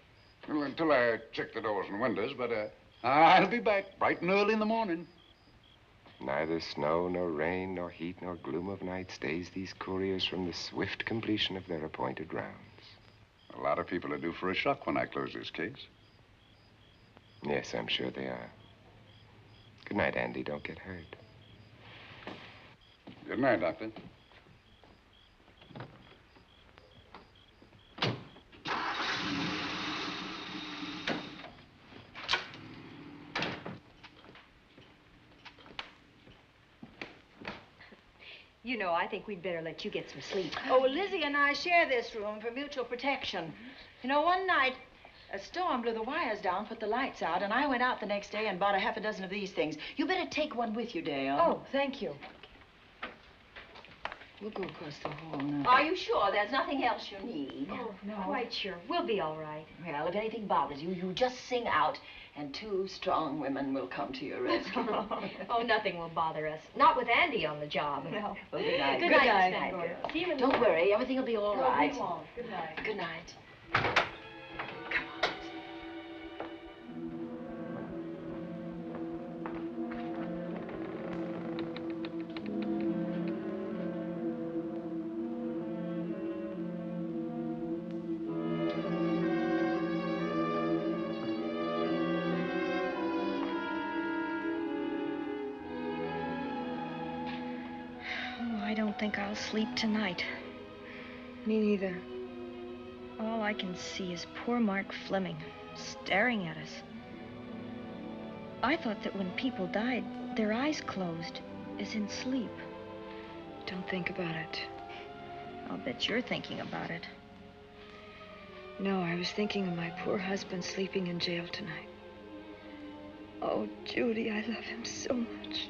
Well, until I check the doors and windows, but I'll be back bright and early in the morning. Neither snow, nor rain, nor heat, nor gloom of night stays these couriers from the swift completion of their appointed rounds. A lot of people are due for a shock when I close this case. Yes, I'm sure they are. Good night, Andy. Don't get hurt. Good night, Doctor. You know, I think we'd better let you get some sleep. Oh, Lizzie and I share this room for mutual protection. You know, one night, a storm blew the wires down, put the lights out, and I went out the next day and bought a half a dozen of these things. You better take one with you, Dale. Oh, thank you. We'll go across the hall now. Are you sure there's nothing else you need? Oh, no. Quite sure. We'll be all right. Well, if anything bothers you, you just sing out, and 2 strong women will come to your rescue. Oh, nothing will bother us. Not with Andy on the job. No. Well, good night. Good night, Miss Van Gordon. See you in the Don't worry, everything will be all right. We won't. Good night. Good night. I don't think I'll sleep tonight. Me neither. All I can see is poor Mark Fleming staring at us. I thought that when people died, their eyes closed, as in sleep. Don't think about it. I'll bet you're thinking about it. No, I was thinking of my poor husband sleeping in jail tonight. Oh, Judy, I love him so much.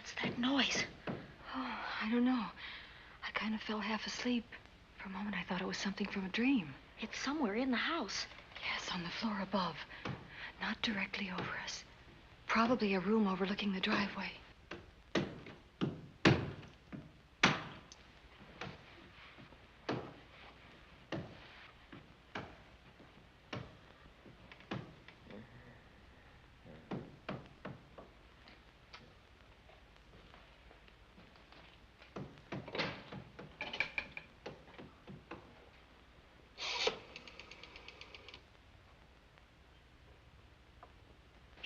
What's that noise? Oh, I don't know. I kind of fell half asleep. For a moment, I thought it was something from a dream. It's somewhere in the house. Yes, on the floor above. Not directly over us. Probably a room overlooking the driveway.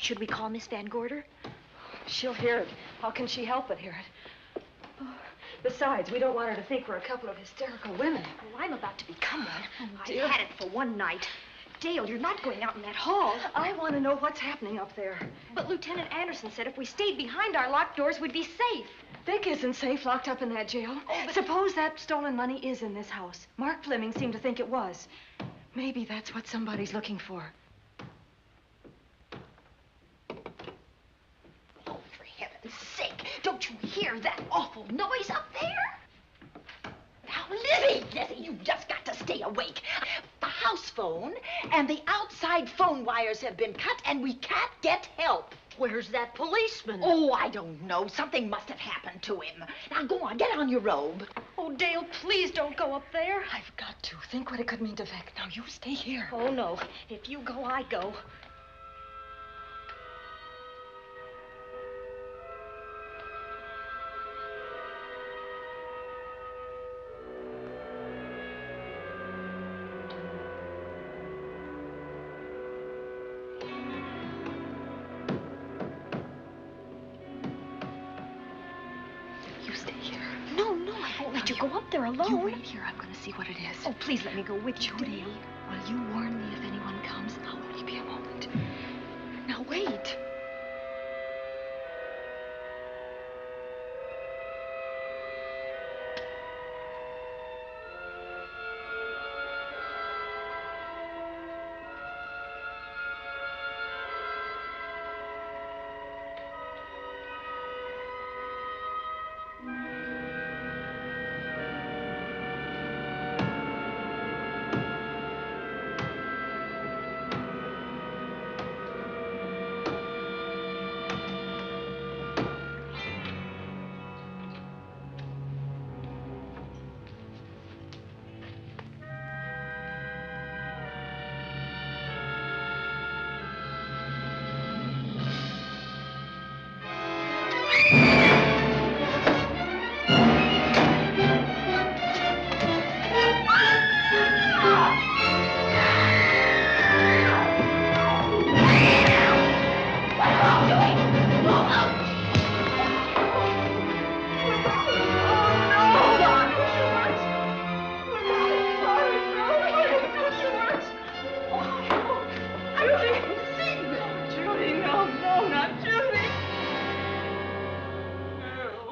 Should we call Miss Van Gorder? She'll hear it. How can she help but hear it? Oh, besides, we don't want her to think we're a couple of hysterical women. Oh, I'm about to become one. Oh, I dear. had it for one night. Dale, you're not going out in that hall. I want to know what's happening up there. But Lieutenant Anderson said if we stayed behind our locked doors, we'd be safe. Vic isn't safe locked up in that jail. Suppose that stolen money is in this house. Mark Fleming seemed to think it was. Maybe that's what somebody's looking for. Heaven's sake, don't you hear that awful noise up there? Now, Lizzie, you've just got to stay awake. The house phone and the outside phone wires have been cut, and we can't get help. Where's that policeman? Oh, I don't know. Something must have happened to him. Now, go on, get on your robe. Oh, Dale, please don't go up there. I've got to. Think what it could mean to Vic. Now, you stay here. Oh, no. If you go, I go. You go up there alone. You wait here. I'm going to see what it is. Oh, please let me go with you, Judy, Dale. will you warn me if anyone comes? Now, only be a moment. Now, wait.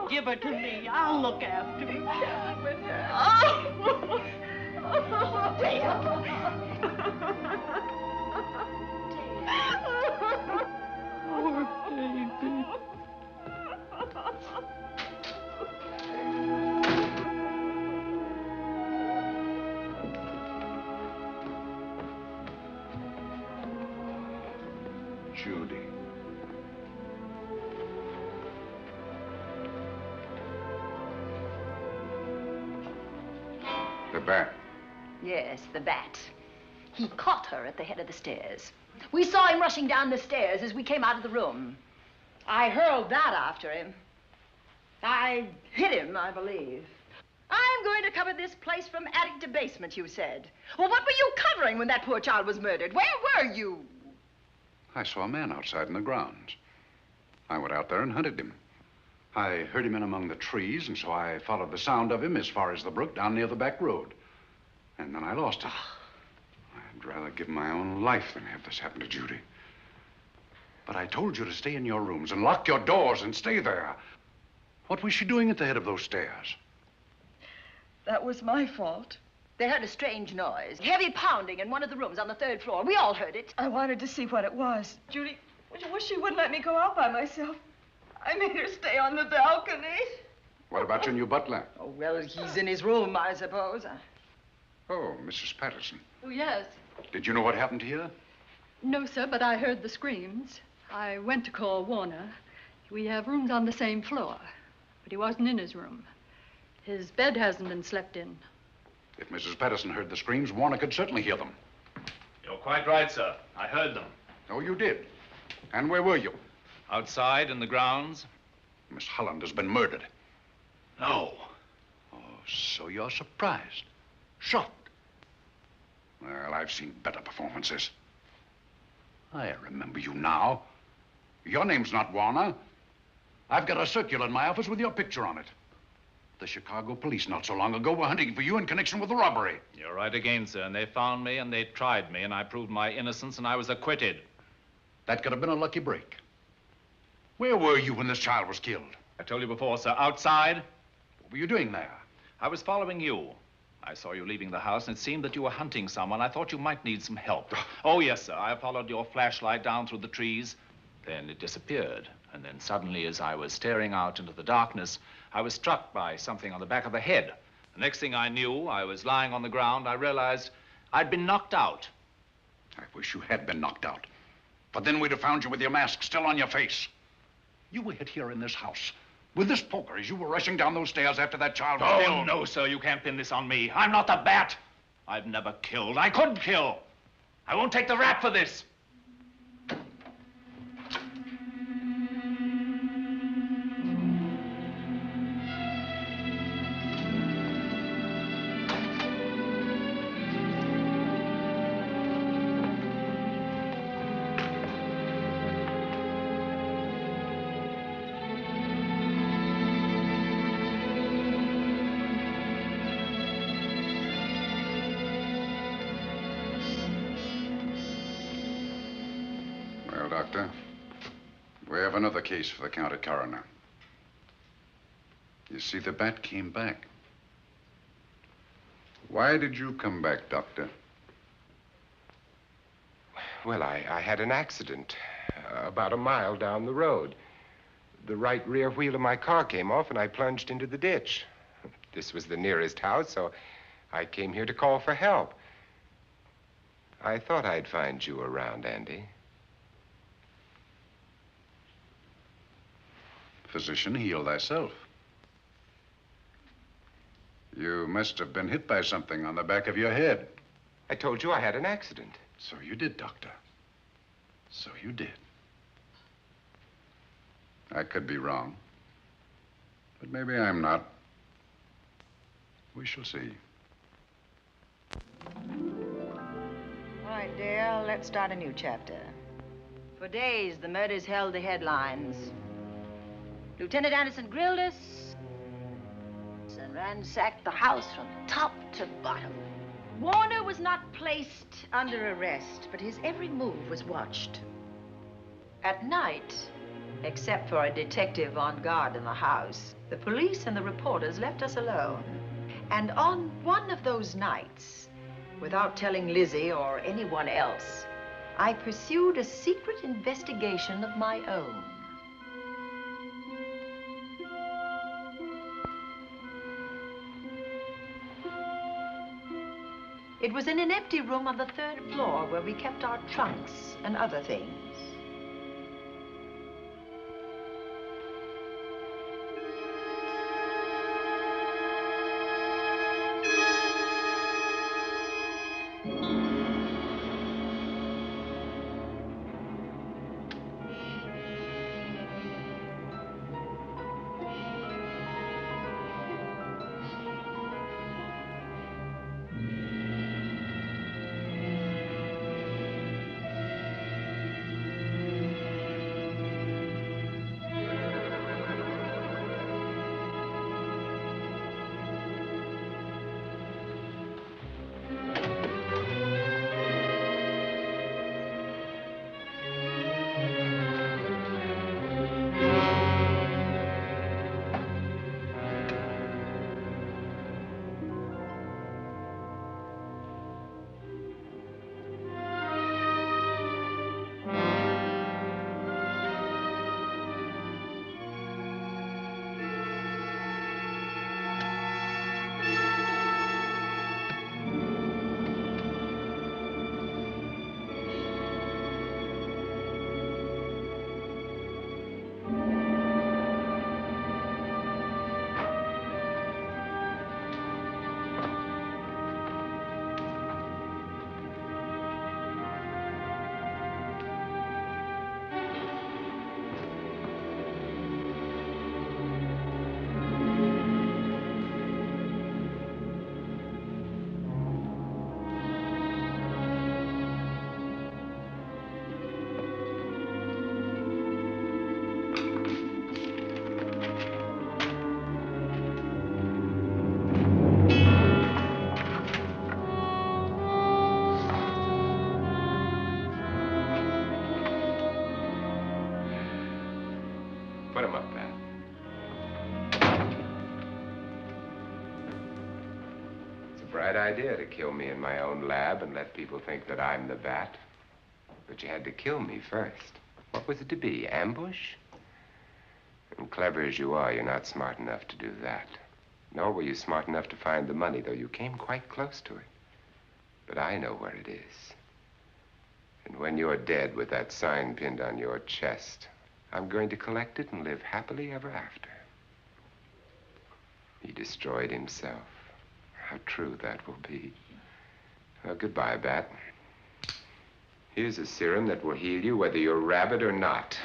Give her to me. I'll look after her. Poor baby. Judy. The bat. Yes, the bat. He caught her at the head of the stairs. We saw him rushing down the stairs as we came out of the room. I hurled that after him. I hit him, I believe. I'm going to cover this place from attic to basement, you said. Well, what were you covering when that poor child was murdered? Where were you? I saw a man outside in the grounds. I went out there and hunted him. I heard him in among the trees, and so I followed the sound of him as far as the brook down near the back road. And then I lost him. I'd rather give my own life than have this happen to Judy. But I told you to stay in your rooms and lock your doors and stay there. What was she doing at the head of those stairs? That was my fault. They heard a strange noise. Heavy pounding in one of the rooms on the 3rd floor. We all heard it. I wanted to see what it was. Judy, well, she wouldn't let me go out by myself. I made her stay on the balcony. What about your new butler? Oh, well, he's in his room, I suppose. Oh, Mrs. Patterson. Oh, yes. Did you know what happened here? No, sir, but I heard the screams. I went to call Warner. We have rooms on the same floor, but he wasn't in his room. His bed hasn't been slept in. If Mrs. Patterson heard the screams, Warner could certainly hear them. You're quite right, sir. I heard them. Oh, you did? And where were you? Outside in the grounds. Miss Holland has been murdered. No. Oh, so you're surprised. Shocked. Well, I've seen better performances. I remember you now. Your name's not Warner. I've got a circular in my office with your picture on it. The Chicago police not so long ago were hunting for you in connection with the robbery. You're right again, sir. And they found me and they tried me and I proved my innocence and I was acquitted. That could have been a lucky break. Where were you when this child was killed? I told you before, sir. Outside. What were you doing there? I was following you. I saw you leaving the house, and it seemed that you were hunting someone. I thought you might need some help. Oh, yes, sir. I followed your flashlight down through the trees. Then it disappeared. And then suddenly, as I was staring out into the darkness, I was struck by something on the back of the head. The next thing I knew, I was lying on the ground. I realized I'd been knocked out. I wish you had been knocked out. But then we'd have found you with your mask still on your face. You were hit here in this house with this poker as you were rushing down those stairs after that child was killed. Oh, no, sir. You can't pin this on me. I'm not the bat. I've never killed. I couldn't kill. I won't take the rap for this. Well, Doctor, we have another case for the county coroner. You see, the bat came back. Why did you come back, Doctor? Well, I had an accident about a mile down the road. The right rear wheel of my car came off and I plunged into the ditch. This was the nearest house, so I came here to call for help. I thought I'd find you around, Andy. Physician, heal thyself. You must have been hit by something on the back of your head. I told you I had an accident. So you did, Doctor. So you did. I could be wrong. But maybe I'm not. We shall see. All right, dear, let's start a new chapter. For days, the murders held the headlines. Lieutenant Anderson grilled us and ransacked the house from top to bottom. Warner was not placed under arrest, but his every move was watched. At night, except for a detective on guard in the house, the police and the reporters left us alone. And on one of those nights, without telling Lizzie or anyone else, I pursued a secret investigation of my own. It was in an empty room on the 3rd floor where we kept our trunks and other things. Put him up, Pat. It's a bright idea to kill me in my own lab and let people think that I'm the bat. But you had to kill me first. What was it to be, ambush? And clever as you are, you're not smart enough to do that. Nor were you smart enough to find the money, though you came quite close to it. But I know where it is. And when you're dead with that sign pinned on your chest, I'm going to collect it and live happily ever after. He destroyed himself. How true that will be. Well, goodbye, Bat. Here's a serum that will heal you whether you're rabid or not.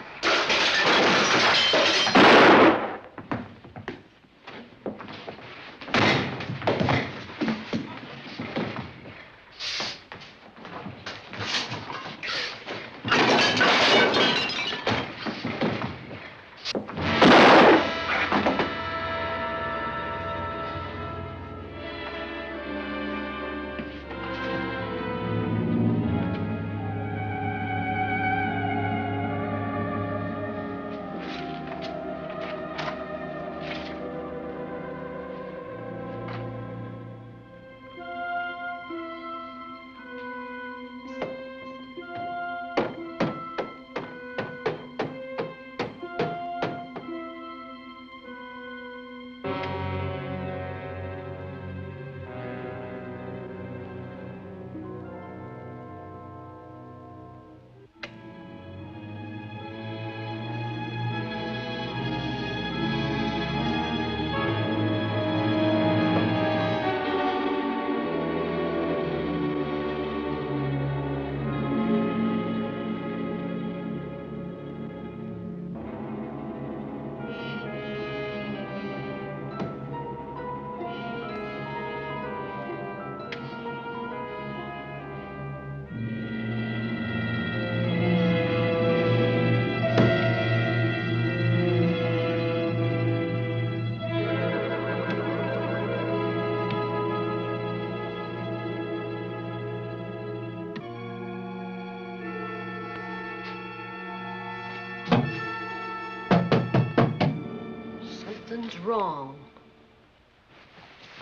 Something's wrong.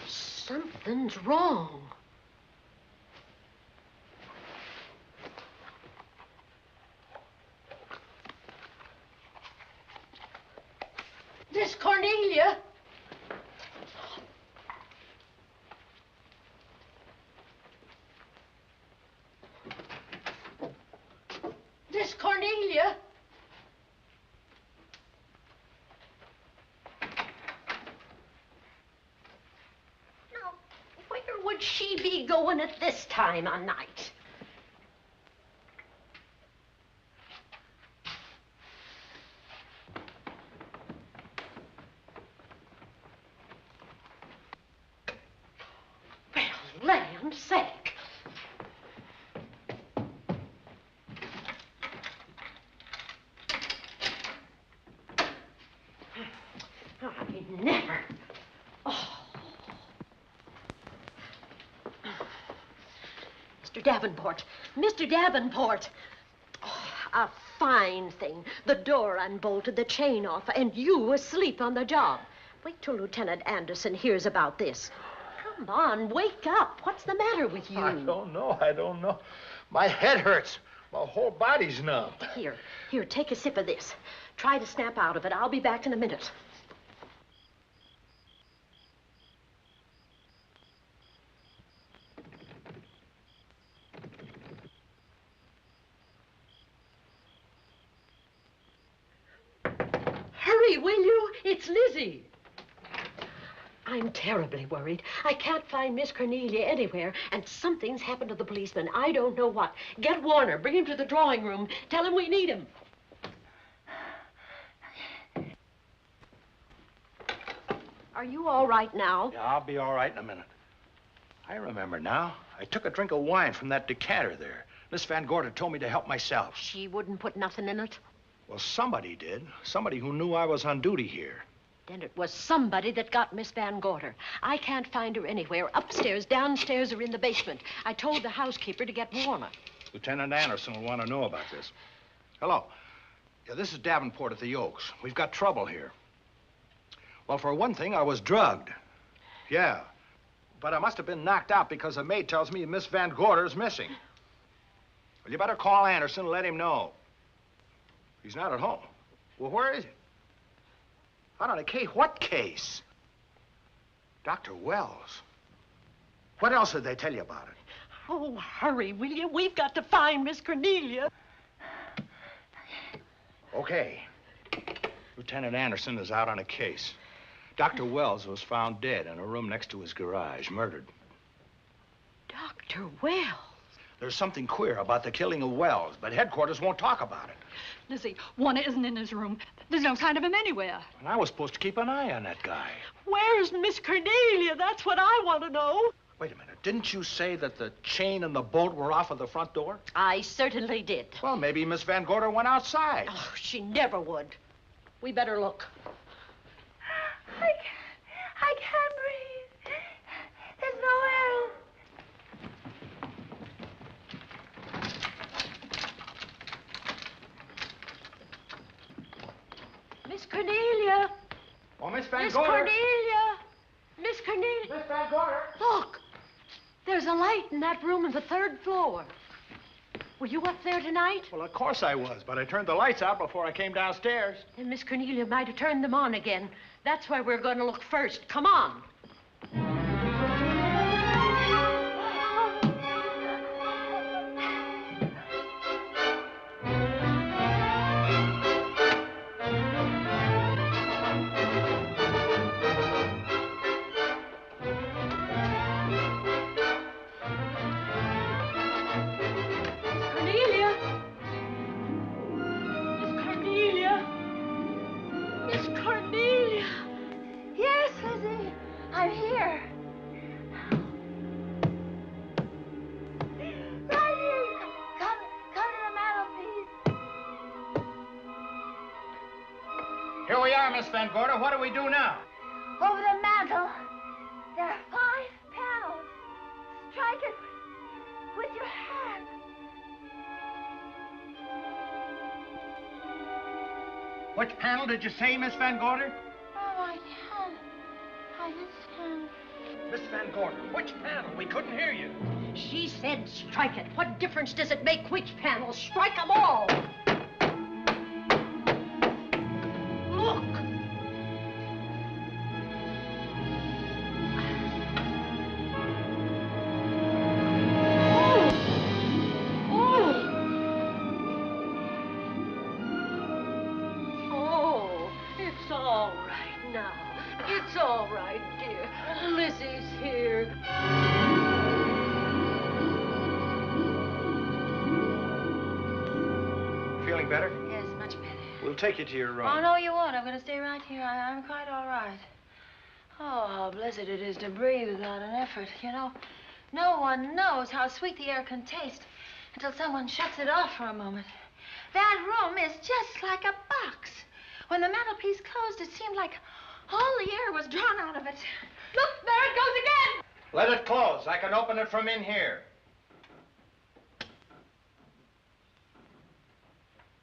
Something's wrong. Miss Cornelia. Miss Cornelia. Where would she be going at this time of night? Well, land's sake. I never. Oh. Mr. Davenport. Mr. Davenport. Oh, a fine thing. The door unbolted, the chain off, and you asleep on the job. Wait till Lieutenant Anderson hears about this. Come on, wake up. What's the matter with you? I don't know. My head hurts. My whole body's numb. Here, take a sip of this. Try to snap out of it. I'll be back in a minute. Hurry, will you? It's Lizzie. I'm terribly worried. I can't find Miss Cornelia anywhere, and something's happened to the policeman. I don't know what. Get Warner. Bring him to the drawing room. Tell him we need him. Are you all right now? Yeah, I'll be all right in a minute. I remember now. I took a drink of wine from that decanter there. Miss Van Gorder told me to help myself. She wouldn't put nothing in it? Well, somebody did. Somebody who knew I was on duty here. Then it was somebody that got Miss Van Gorder. I can't find her anywhere. Upstairs, downstairs, or in the basement. I told the housekeeper to get Warner. Lieutenant Anderson will want to know about this. Hello. Yeah, this is Davenport at the Oaks. We've got trouble here. Well, for one thing, I was drugged. Yeah. But I must have been knocked out because the maid tells me Miss Van Gorder is missing. Well, you better call Anderson and let him know. He's not at home. Well, where is he? Out on a case? What case? Dr. Wells. What else did they tell you about it? Oh, hurry, will you? We've got to find Miss Cornelia. Okay. Lieutenant Anderson is out on a case. Dr. Wells was found dead in a room next to his garage, murdered. Dr. Wells? There's something queer about the killing of Wells, but headquarters won't talk about it. Lizzie, Warner isn't in his room. There's no sign of him anywhere. And I was supposed to keep an eye on that guy. Where's Miss Cornelia? That's what I want to know. Wait a minute. Didn't you say that the chain and the bolt were off of the front door? I certainly did. Well, maybe Miss Van Gorder went outside. Oh, she never would. We better look. I can't breathe. There's no air. Miss Cornelia. Oh, Miss Van Miss Gorder. Cornelia. Miss Cornelia. Miss Van Gorder. Look. There's a light in that room on the 3rd floor. Were you up there tonight? Well, of course I was, but I turned the lights out before I came downstairs. And Miss Cornelia might have turned them on again. That's why we're going to look first. Come on. Here we are, Miss Van Gorder. What do we do now? Over the mantel, there are 5 panels. Strike it with your hand. Which panel did you say, Miss Van Gorder? Oh, I can't. I just can't. Miss Van Gorder, which panel? We couldn't hear you. She said strike it. What difference does it make which panel? Strike them all. Look. Oh, it's all right now. It's all right, dear. Lizzie's here. Feeling better? Yes, much better. We'll take you to your room. Oh, no, you won't. I'm going to stay right here. I'm quite all right. Oh, how blessed it is to breathe without an effort. You know, no one knows how sweet the air can taste until someone shuts it off for a moment. That room is just like a box. When the mantelpiece closed, it seemed like all the air was drawn out of it. Look, there it goes again. Let it close. I can open it from in here.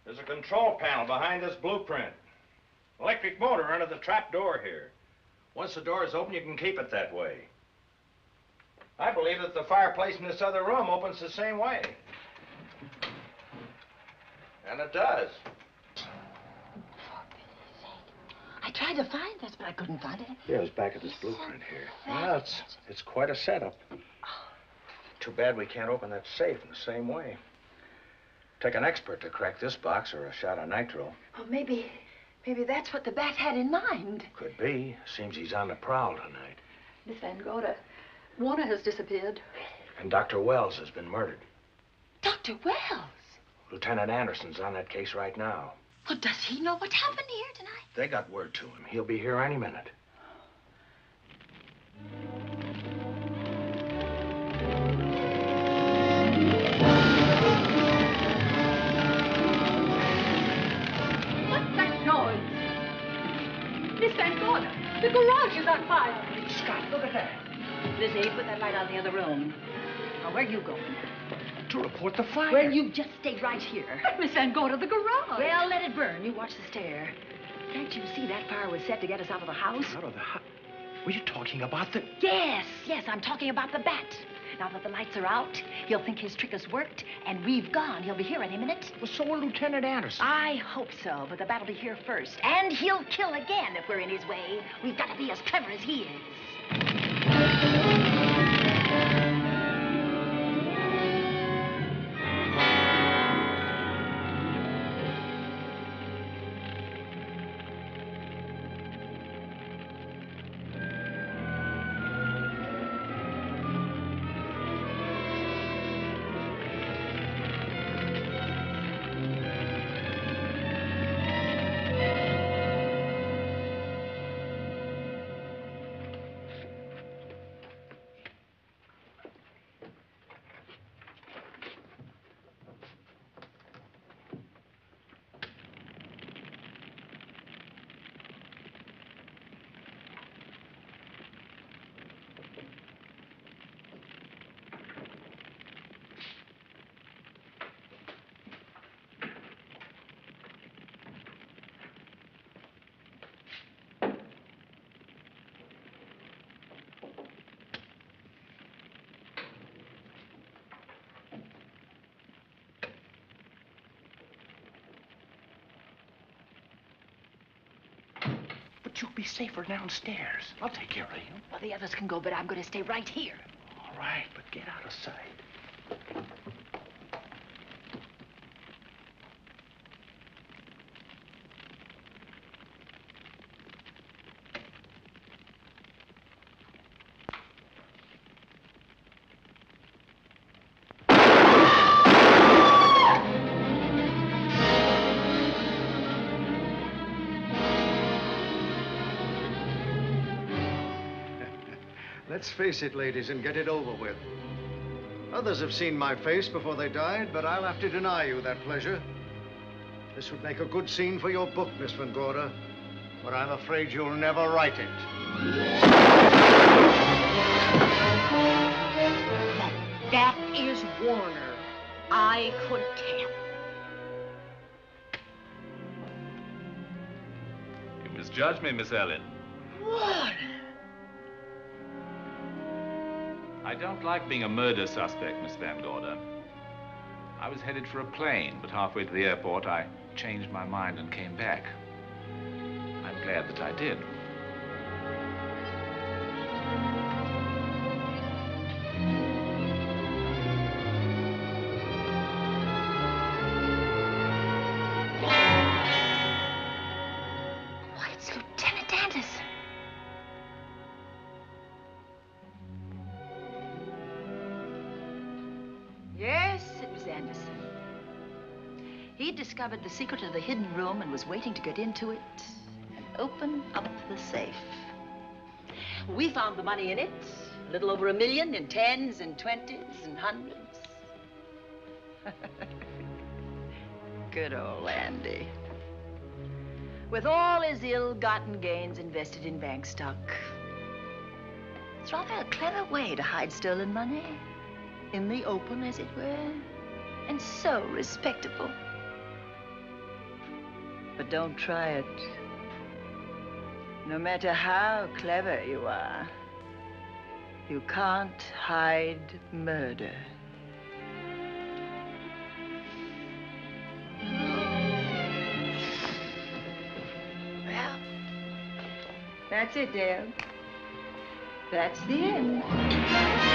There's a control panel behind this blueprint. Electric motor under the trap door here. Once the door is open, you can keep it that way. I believe that the fireplace in this other room opens the same way. And it does. I tried to find this, but I couldn't find it. Yeah, it's back at this blueprint here. Well, it's quite a setup. Too bad we can't open that safe in the same way. Take an expert to crack this box or a shot of nitro. Oh, maybe that's what the bat had in mind. Could be. Seems he's on the prowl tonight. Miss Van Gorder, Warner has disappeared. And Dr. Wells has been murdered. Dr. Wells? Lieutenant Anderson's on that case right now. Well, does he know what happened here tonight? They got word to him. He'll be here any minute. What's that noise? Miss Van Gorder, the garage is on fire. Scott, look at that. Lizzie, put that light out in the other room. Now, where are you going? to report the fire. Well, you just stay right here. But Miss Van Gorder, the garage. Well, let it burn. You watch the stair. Can't you see that fire was set to get us out of the house? Out of the house? Were you talking about the... Yes, I'm talking about the bat. Now that the lights are out, he'll think his trick has worked, and we've gone. He'll be here any minute. Well, so will Lieutenant Anderson. I hope so, but the bat will be here first. And he'll kill again if we're in his way. We've got to be as clever as he is. But you'll be safer downstairs. I'll take care of you. Well, the others can go, but I'm going to stay right here. All right, but get out of sight. Let's face it, ladies, and get it over with. Others have seen my face before they died, but I'll have to deny you that pleasure. This would make a good scene for your book, Miss Van Gorder, but I'm afraid you'll never write it. That is Warner. I could tell. You misjudged me, Miss Ellen. Warner! I don't like being a murder suspect, Miss Van Gorder. I was headed for a plane, but halfway to the airport, I changed my mind and came back. I'm glad that I did. Why, it's Lieutenant Anderson. Yes, it was Anderson. He'd discovered the secret of the hidden room and was waiting to get into it and open up the safe. We found the money in it, a little over $1 million in tens and twenties and hundreds. Good old Andy. With all his ill-gotten gains invested in bank stock. It's rather a clever way to hide stolen money. In the open, as it were, and so respectable. But don't try it. No matter how clever you are, you can't hide murder. Well, that's it, Dale. That's the end.